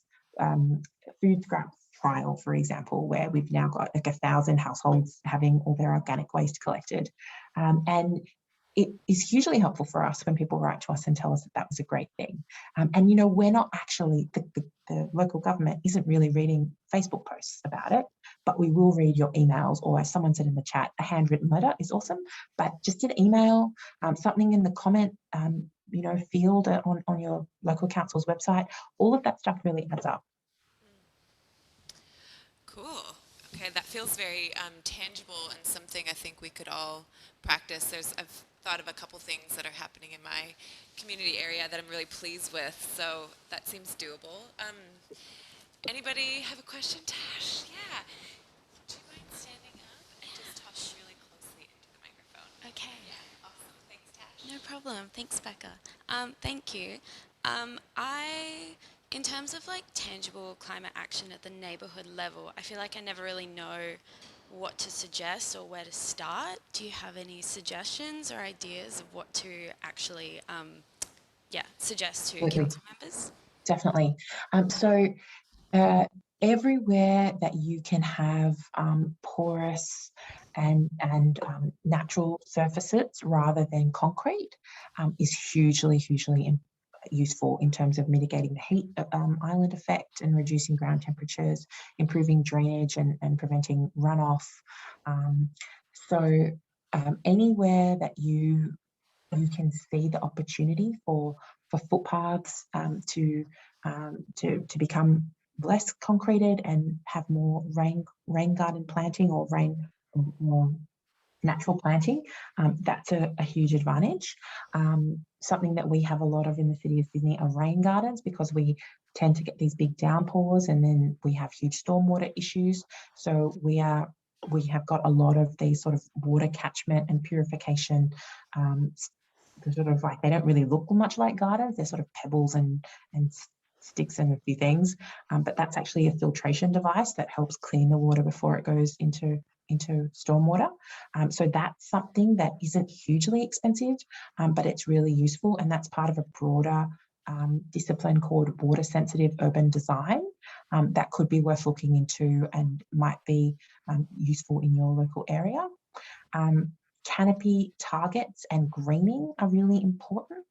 food scraps trial, for example, where we've now got like 1,000 households having all their organic waste collected. And it is hugely helpful for us when people write to us and tell us that was a great thing. And we're not actually, the local government isn't really reading Facebook posts about it, but we will read your emails, or as someone said in the chat, a handwritten letter is awesome, but just an email, something in the comment field on your local council's website, all of that stuff really adds up. Cool. Okay, that feels very tangible and something I think we could all practice. I've thought of a couple things that are happening in my community area that I'm really pleased with, so that seems doable. Anybody have a question? Tash? Yeah. Do you mind standing up and just talk really closely into the microphone? Okay. Yeah, awesome. Thanks, Tash. No problem. Thanks, Becca. Thank you. In terms of like tangible climate action at the neighborhood level, I feel like I never really know what to suggest or where to start. Do you have any suggestions or ideas of what to actually, suggest to council members? Definitely. So everywhere that you can have porous and natural surfaces rather than concrete is hugely, hugely useful in terms of mitigating the heat island effect and reducing ground temperatures, improving drainage and preventing runoff. So anywhere that you can see the opportunity for footpaths to become less concreted and have more rain garden planting, or more natural planting, that's a huge advantage. Something that we have a lot of in the city of Sydney are rain gardens, because we tend to get these big downpours and then we have huge stormwater issues. So we have got a lot of these sort of water catchment and purification. They're sort of like, they don't really look much like gardens. They're sort of pebbles and sticks and a few things, but that's actually a filtration device that helps clean the water before it goes into stormwater. So that's something that isn't hugely expensive, but it's really useful, and that's part of a broader discipline called water sensitive urban design that could be worth looking into and might be useful in your local area. canopy targets and greening are really important.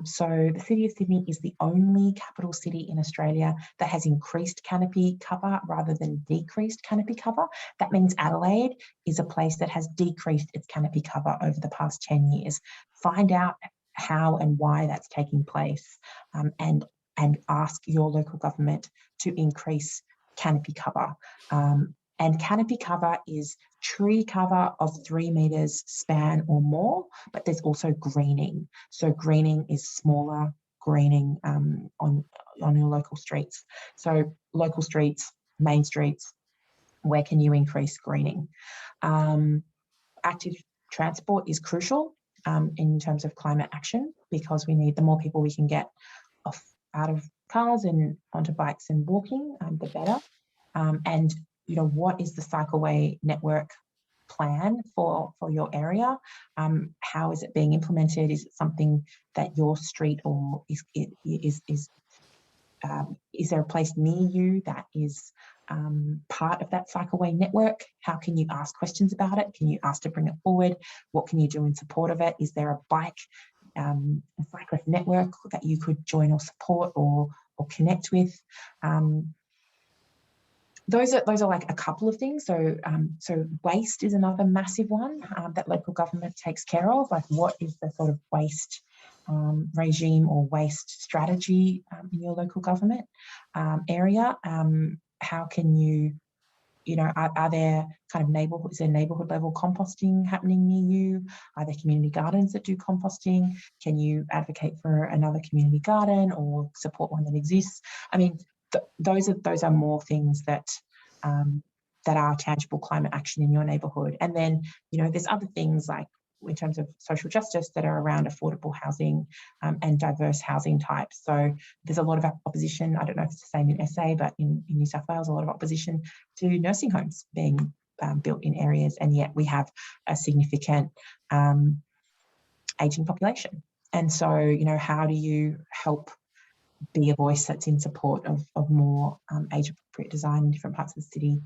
So the City of Sydney is the only capital city in Australia that has increased canopy cover rather than decreased canopy cover. That means Adelaide is a place that has decreased its canopy cover over the past 10 years. Find out how and why that's taking place, and ask your local government to increase canopy cover. And canopy cover is tree cover of 3 metres span or more, but there's also greening. So greening is smaller greening on your local streets. So local streets, main streets, where can you increase greening? Active transport is crucial in terms of climate action, because we need, the more people we can get off out of cars and onto bikes and walking, the better. And what is the cycleway network plan for your area? How is it being implemented? Is it something that your street or is there a place near you that is part of that cycleway network? How can you ask questions about it? Can you ask to bring it forward? What can you do in support of it? Is there a bike, a cyclist network that you could join or support or connect with? Those are like a couple of things. So waste is another massive one that local government takes care of. Like, what is the sort of waste regime or waste strategy in your local government area? How can you, are there kind of neighbourhood, is there neighbourhood level composting happening near you? Are there community gardens that do composting? Can you advocate for another community garden or support one that exists? I mean, those are more things that are tangible climate action in your neighbourhood. And then, there's other things like, in terms of social justice, that are around affordable housing and diverse housing types. So there's a lot of opposition, I don't know if it's the same in SA, but in New South Wales, a lot of opposition to nursing homes being built in areas, and yet we have a significant ageing population. And so, how do you help be a voice that's in support of more age-appropriate design in different parts of the city?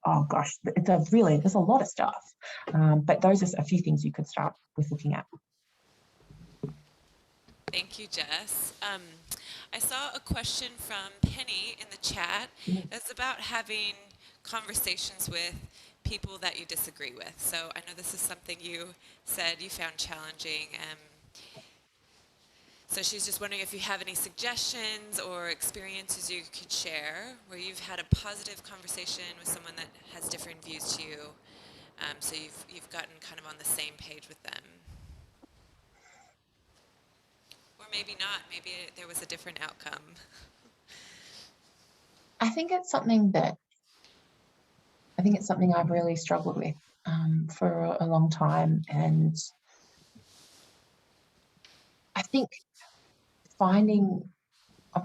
Oh gosh, there's a lot of stuff. But those are a few things you could start with looking at. Thank you, Jess. I saw a question from Penny in the chat. It's about having conversations with people that you disagree with. So I know this is something you said you found challenging. So she's just wondering if you have any suggestions or experiences you could share where you've had a positive conversation with someone that has different views to you, so you've gotten kind of on the same page with them. Or maybe not, maybe there was a different outcome. I think it's something I've really struggled with for a long time, and I think I'm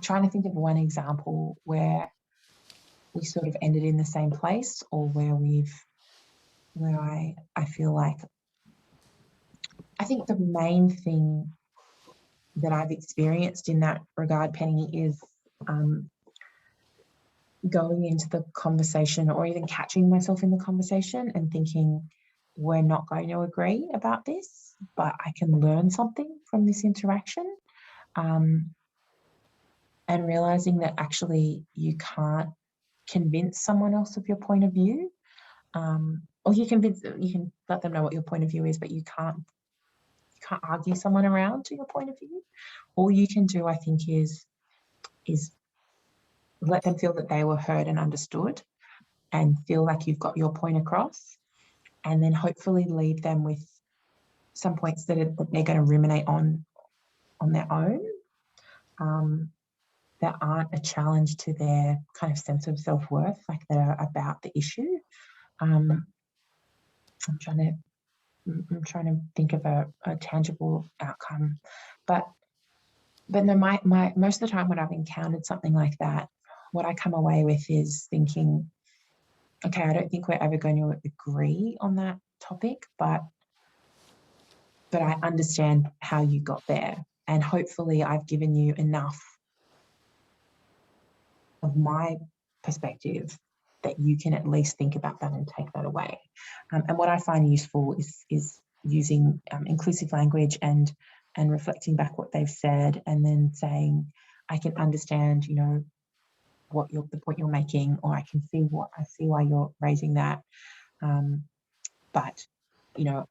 trying to think of one example where we sort of ended in the same place, or where I feel like, I think the main thing that I've experienced in that regard, Penny, is going into the conversation, or even catching myself in the conversation and thinking, we're not going to agree about this, but I can learn something from this interaction. And realizing that actually you can't convince someone else of your point of view, or you can let them know what your point of view is, but you can't argue someone around to your point of view. All you can do, I think, is let them feel that they were heard and understood, and feel like you've got your point across, and then hopefully leave them with some points that they're going to ruminate on their own, that aren't a challenge to their kind of sense of self-worth, like they're about the issue. I'm trying to think of a tangible outcome, but no, my most of the time when I've encountered something like that, what I come away with is thinking, okay, I don't think we're ever going to agree on that topic, but I understand how you got there, and hopefully I've given you enough of my perspective that you can at least think about that and take that away. And what I find useful is using inclusive language and reflecting back what they've said, and then saying, I can understand, you know, the point you're making, or I see why you're raising that. But, you know,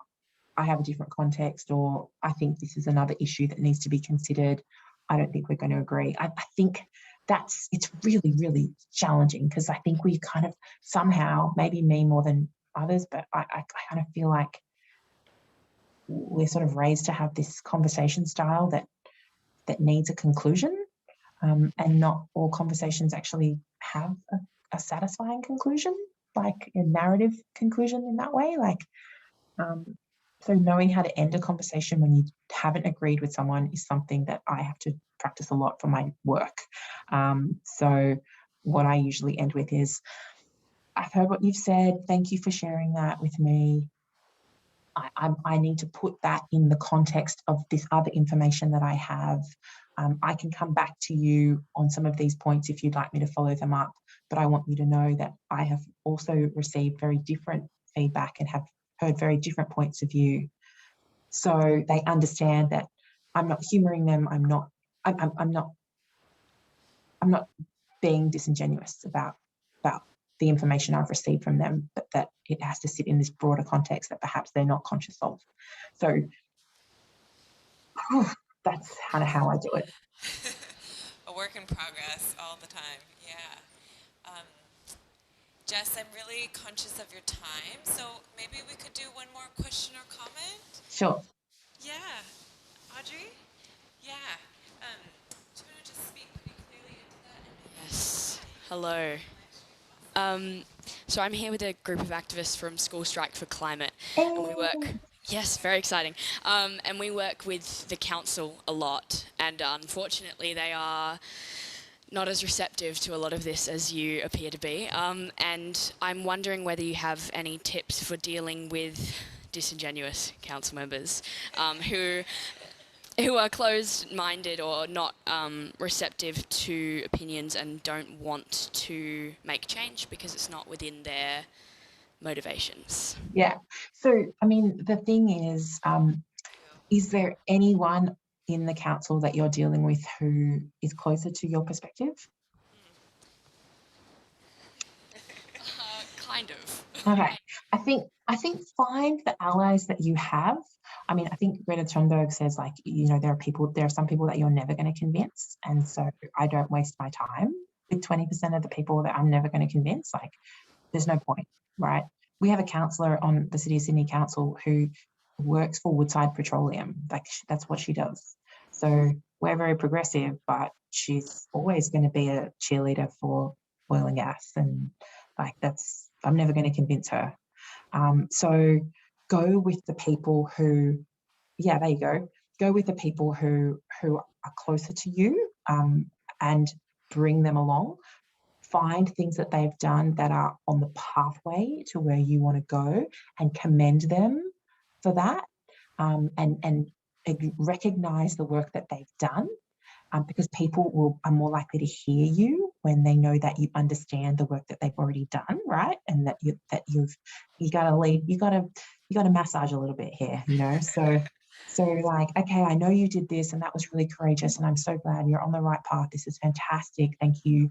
I have a different context, or I think this is another issue that needs to be considered. I don't think we're going to agree. I think it's really, really challenging, because I think we kind of somehow, maybe me more than others, but I kind of feel like we're sort of raised to have this conversation style that needs a conclusion, and not all conversations actually have a satisfying conclusion, like a narrative conclusion in that way. Like, so knowing how to end a conversation when you haven't agreed with someone is something that I have to practice a lot for my work. So what I usually end with is, I've heard what you've said. Thank you for sharing that with me. I need to put that in the context of this other information that I have. I can come back to you on some of these points if you'd like me to follow them up, but I want you to know that I have also received very different feedback and have heard very different points of view. So they understand that I'm not humouring them. I'm not being disingenuous about the information I've received from them, but that it has to sit in this broader context that perhaps they're not conscious of. So that's kind of how I do it. A work in progress all the time. Yeah. Jess, I'm really conscious of your time, so maybe we could do one more question or comment. Sure. Yeah. Audrey? Yeah. Do you want to just speak pretty clearly into that? Yes. Hello. So I'm here with a group of activists from School Strike for Climate, and we work. Yes, very exciting. And we work with the council a lot, and unfortunately, they are not as receptive to a lot of this as you appear to be. And I'm wondering whether you have any tips for dealing with disingenuous council members who are closed-minded or not receptive to opinions and don't want to make change because it's not within their motivations. Yeah. So, I mean, the thing is there anyone in the council that you're dealing with who is closer to your perspective? Kind of. Okay. I think find the allies that you have. I mean, I think Greta Thunberg says, like, you know, there are some people that you're never going to convince. And so I don't waste my time with 20% of the people that I'm never going to convince. Like, there's no point, right? We have a councillor on the City of Sydney Council who works for Woodside Petroleum. Like, that's what she does. So we're very progressive, but she's always going to be a cheerleader for oil and gas. And like, I'm never going to convince her. So go with the people who, yeah, there you go. Go with the people who are closer to you, and bring them along. Find things that they've done that are on the pathway to where you want to go, and commend them for that, and recognize the work that they've done. Because people are more likely to hear you when they know that you understand the work that they've already done, right? And that you got to lead, you got to massage a little bit here, you know. So like, okay, I know you did this, and that was really courageous, and I'm so glad you're on the right path. This is fantastic. Thank you.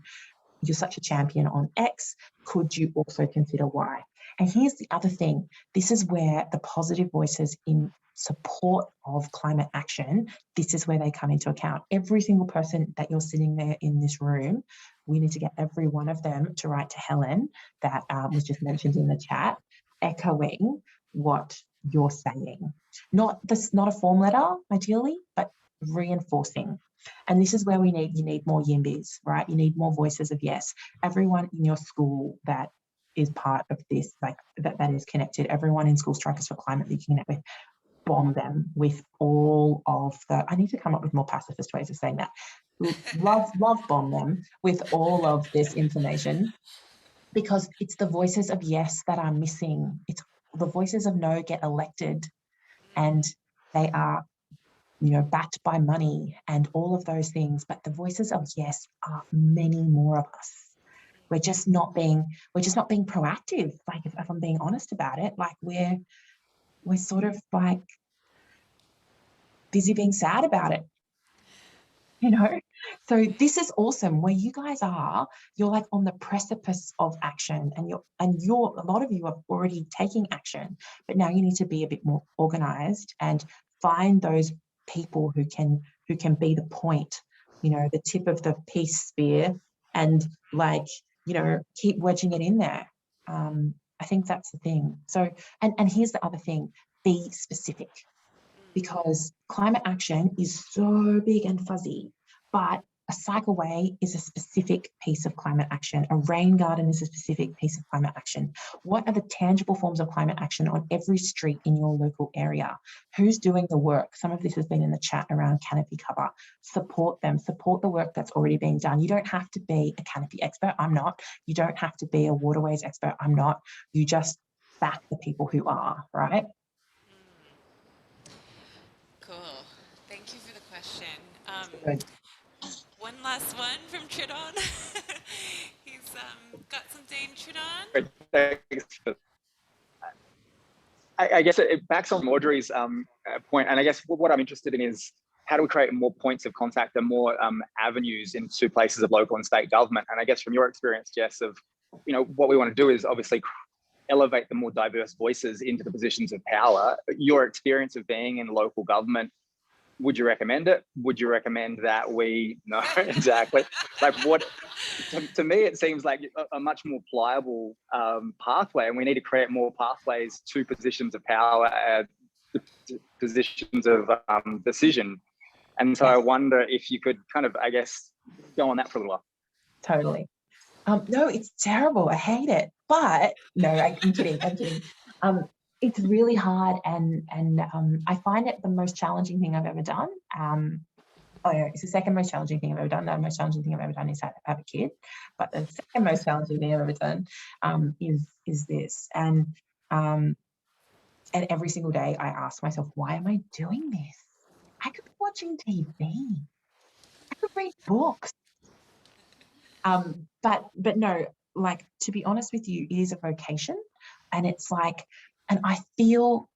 You're such a champion on X. Could you also consider Y? And here's the other thing. This is where the positive voices in support of climate action, this is where they come into account. Every single person that you're sitting there in this room, we need to get every one of them to write to Helen, that was just mentioned in the chat, echoing what you're saying. Not a form letter, ideally, but reinforcing. And this is where you need more yimbys, right? You need more voices of yes. Everyone in your school that is part of this, like that is connected, everyone in School Strikers for Climate that you can connect with, bomb them with all of I need to come up with more pacifist ways of saying that. Love bomb them with all of this information, because it's the voices of yes that are missing. It's the voices of no get elected, and they are, you know, backed by money and all of those things. But the voices of yes are many more of us. we're just not being proactive. Like if I'm being honest about it, like we're sort of like busy being sad about it, you know? So this is awesome where you guys are. You're like on the precipice of action, and you're a lot of you are already taking action, but now you need to be a bit more organized and find those people who can be the point, you know, the tip of the peace spear, and like, you know, keep wedging it in there. I think that's the thing. So, and here's the other thing: be specific, because climate action is so big and fuzzy, but a cycleway is a specific piece of climate action. A rain garden is a specific piece of climate action. What are the tangible forms of climate action on every street in your local area? Who's doing the work? Some of this has been in the chat around canopy cover. Support them, support the work that's already being done. You don't have to be a canopy expert, I'm not. You don't have to be a waterways expert, I'm not. You just back the people who are, right? Cool. Thank you for the question. Good. One last one from Tridon. He's got something, Tridon. I guess it backs on Audrey's point, and I guess what I'm interested in is how do we create more points of contact and more avenues into places of local and state government? And I guess from your experience, Jess, of, you know, what we want to do is obviously elevate the more diverse voices into the positions of power. Your experience of being in local government, would you recommend it? Would you recommend that we, no, exactly. Like what, to me, it seems like a much more pliable pathway, and we need to create more pathways to positions of power, positions of decision. And so I wonder if you could kind of, I guess, go on that for a little while. Totally. No, it's terrible. I hate it. But no, I'm kidding. It's really hard, and I find it the most challenging thing I've ever done. Oh yeah, it's the second most challenging thing I've ever done. The most challenging thing I've ever done is have a kid, but the second most challenging thing I've ever done is this. And every single day I ask myself, why am I doing this? I could be watching TV. I could read books. But no, like, to be honest with you, it is a vocation, and it's like, and I feel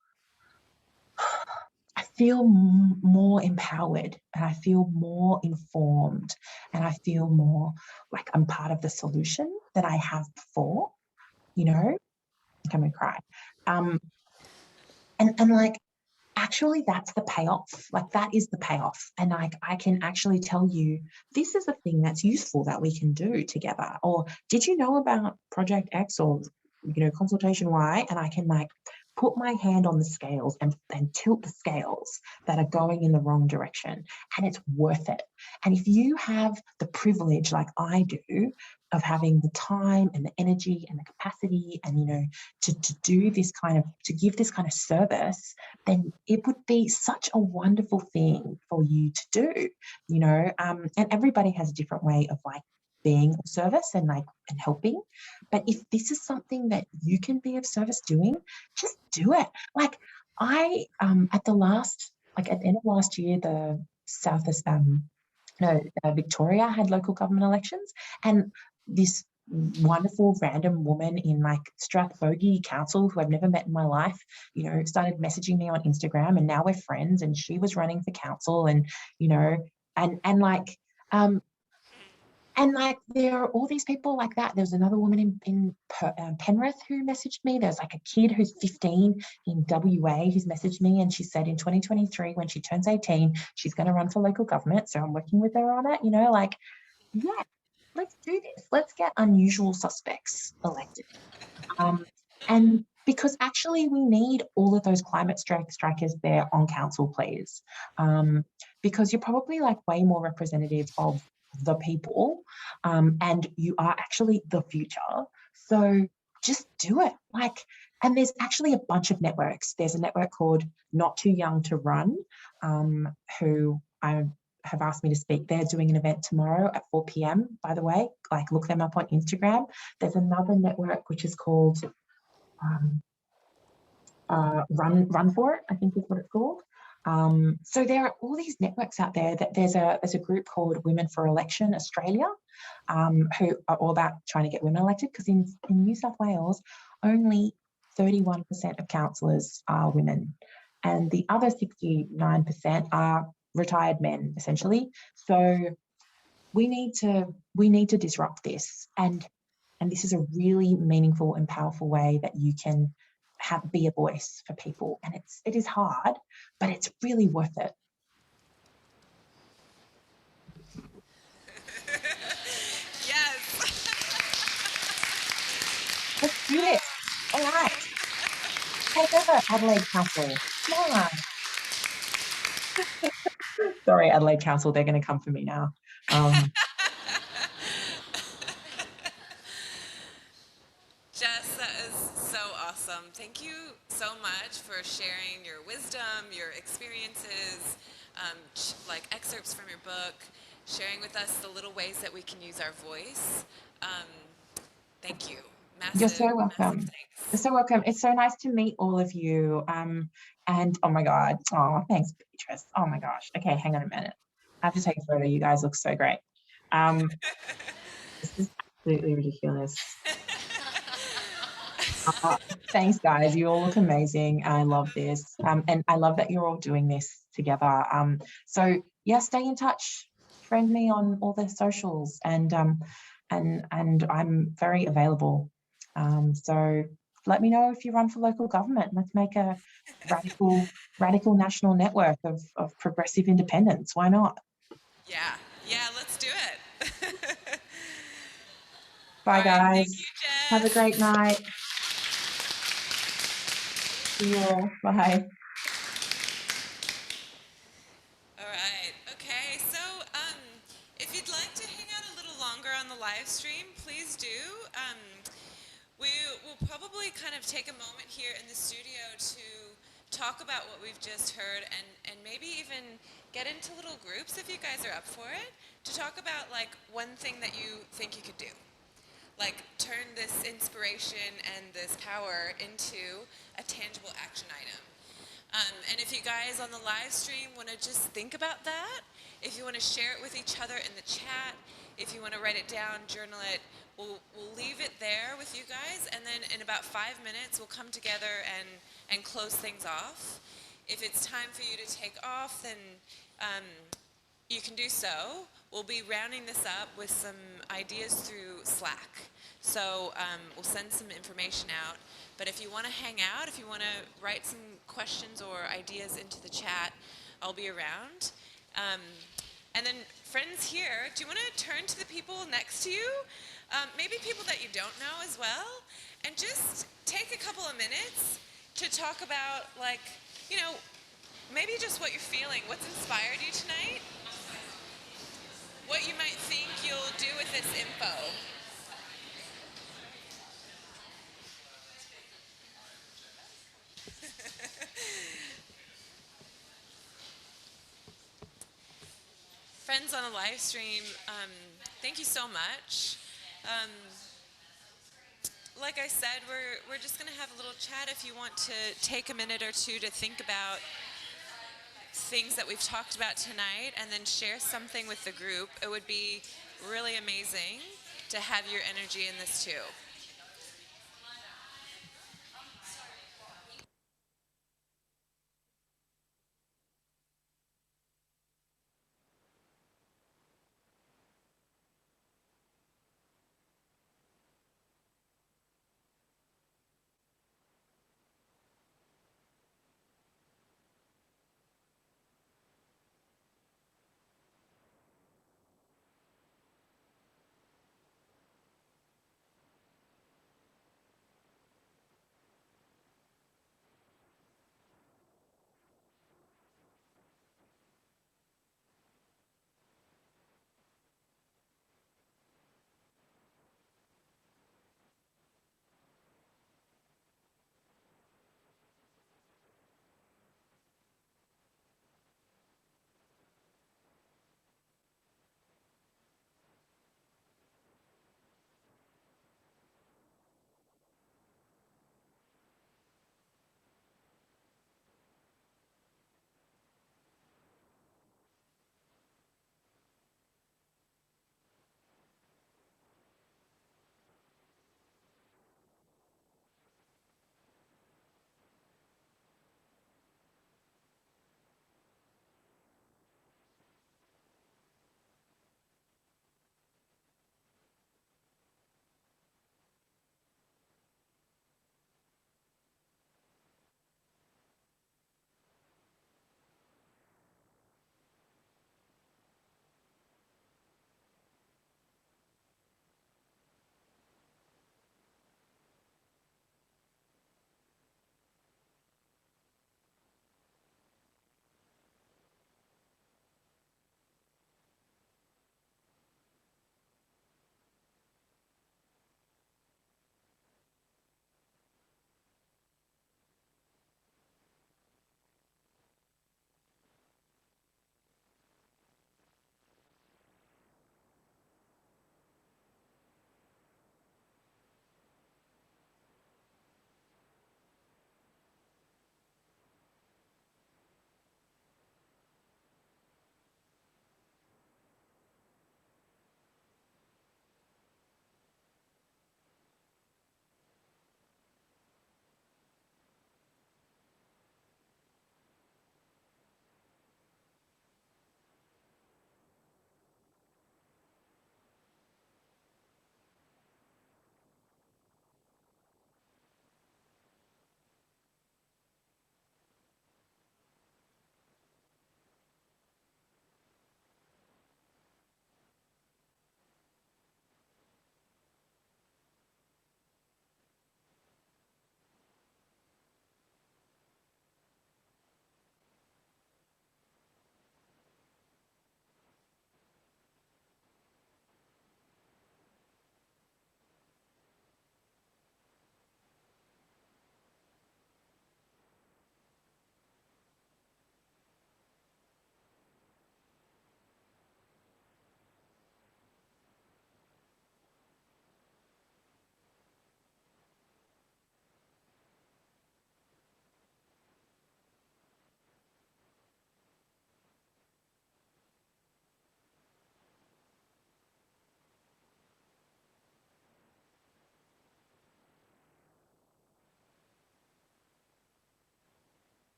more empowered, and I feel more informed, and I feel more like I'm part of the solution than I have before, you know. I think I'm gonna cry. And like, actually that's the payoff. Like, that is the payoff. And like, I can actually tell you, this is a thing that's useful that we can do together. Or did you know about Project X, or, you know, consultation Y? And I can like put my hand on the scales and tilt the scales that are going in the wrong direction, and it's worth it. And if you have the privilege, like I do, of having the time and the energy and the capacity and, you know, to do this kind of, to give this kind of service, then it would be such a wonderful thing for you to do, you know. And everybody has a different way of like being of service and like and helping. But if this is something that you can be of service doing, just do it. Like I at the end of last year, the Victoria had local government elections, and this wonderful random woman in like Strathbogie Council, who I've never met in my life, you know, started messaging me on Instagram, and now we're friends, and she was running for council, and, you know, and like there are all these people like that. There's another woman in Penrith who messaged me. There's like a kid who's 15 in WA who's messaged me, and she said in 2023, when she turns 18, she's going to run for local government. So I'm working with her on it, you know, like, yeah, let's do this. Let's get unusual suspects elected. And because actually we need all of those climate strikers there on council, please. Because you're probably like way more representative of the people, and you are actually the future. So just do it. Like, and there's actually a bunch of networks. There's a network called Not Too Young to Run, who I have asked me to speak. They're doing an event tomorrow at 4 p.m, by the way. Like, look them up on Instagram. There's another network which is called Run For It, I think is what it's called. So there are all these networks out there. That there's a group called Women for Election Australia, who are all about trying to get women elected, because in New South Wales, only 31% of councillors are women, and the other 69% are retired men, essentially. So we need to disrupt this, and this is a really meaningful and powerful way that you can be a voice for people. And it is hard, but it's really worth it. Yes. Let's do this. All right. Take over, Adelaide Council. Come on. Sorry, Adelaide Council, they're going to come for me now. Jess, that is so awesome. Thank you so much for sharing your wisdom, your experiences, like excerpts from your book, sharing with us the little ways that we can use our voice. Thank you. You're Massive, so massive welcome. thanks. You're so welcome. It's so nice to meet all of you. And oh my God. Oh, thanks, Beatrice. Oh my gosh. Okay, hang on a minute. I have to take a photo. You guys look so great. This is absolutely ridiculous. Thanks, guys. You all look amazing. I love this. And I love that you're all doing this together. So yeah, stay in touch. Friend me on all the socials, and I'm very available. So let me know if you run for local government. Let's make a radical national network of progressive independence. Why not? Yeah, let's do it. Bye, All right, thank guys. you, Have a Jess. great night. See you all. Bye. All right. Okay. So, if you'd like to hang out a little longer on the live stream, please do. We will probably kind of take a moment here in the studio to talk about what we've just heard, and maybe even get into little groups if you guys are up for it, to talk about like one thing that you think you could do. Like turn this inspiration and this power into a tangible action item. And if you guys on the live stream want to just think about that, if you want to share it with each other in the chat, if you want to write it down, journal it, we'll leave it there with you guys, and then in about 5 minutes we'll come together and close things off. If it's time for you to take off, then you can do so. We'll be rounding this up with some ideas through Slack. So we'll send some information out. But if you want to hang out, if you want to write some questions or ideas into the chat, I'll be around. And then friends here, do you want to turn to the people next to you? Maybe people that you don't know as well. And just take a couple of minutes to talk about, like, you know, maybe just what you're feeling. What's inspired you tonight? What you might think you'll do with this info. Friends on the live stream, thank you so much. Like I said, we're just going to have a little chat. If you want to take a minute or two to think about things that we've talked about tonight and then share something with the group, it would be really amazing to have your energy in this too.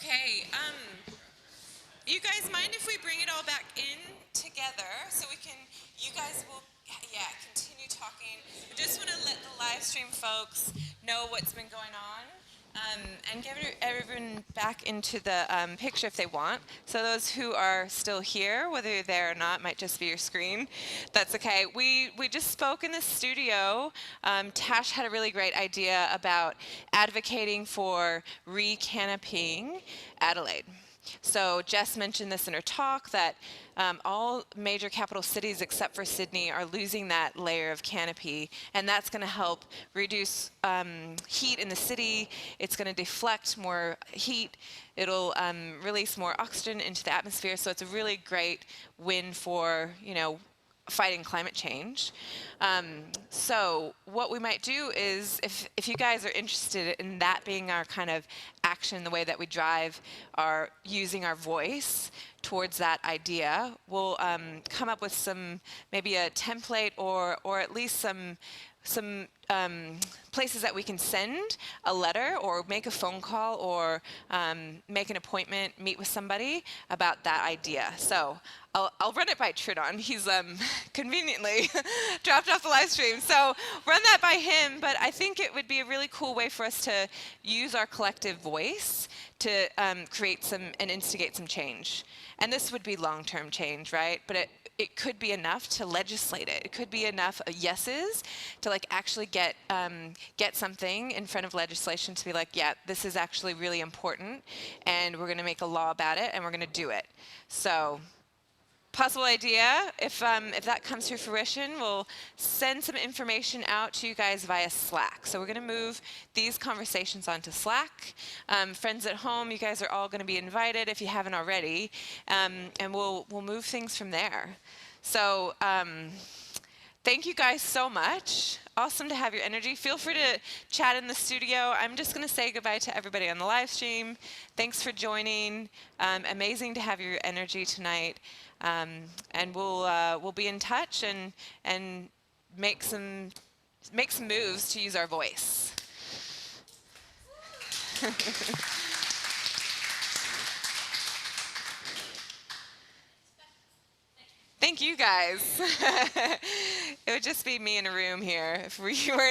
Okay, you guys mind if we bring it all back in together so you guys will, continue talking. I just want to let the live stream folks know what's been going on. And get everyone back into the picture if they want. So those who are still here, whether you're there or not, might just be your screen. That's okay. We just spoke in the studio. Tash had a really great idea about advocating for re-canopying Adelaide. So Jess mentioned this in her talk that all major capital cities except for Sydney are losing that layer of canopy, and that's going to help reduce heat in the city. It's going to deflect more heat. It'll release more oxygen into the atmosphere. So it's a really great win for, fighting climate change. So what we might do is, if you guys are interested in that being our kind of action, the way that we drive our using our voice towards that idea, we'll come up with maybe a template or at least some places that we can send a letter or make a phone call or make an appointment, meet with somebody about that idea. So I'll run it by Tridon. He's conveniently dropped off the live stream. So run that by him, but I think it would be a really cool way for us to use our collective voice to create and instigate some change. And this would be long-term change, right? But it could be enough to legislate it. It could be enough yeses to actually get something in front of legislation to be like, yeah, this is actually really important, and we're going to make a law about it, and we're going to do it. So possible idea, if that comes to fruition, we'll send some information out to you guys via Slack. So we're going to move these conversations onto Slack. Friends at home, you guys are all going to be invited if you haven't already, and we'll move things from there. So thank you guys so much. Awesome to have your energy. Feel free to chat in the studio. I'm just going to say goodbye to everybody on the live stream. Thanks for joining. Amazing to have your energy tonight. And we'll be in touch and make some moves to use our voice. Thank you guys. It would just be me in a room here if we weren't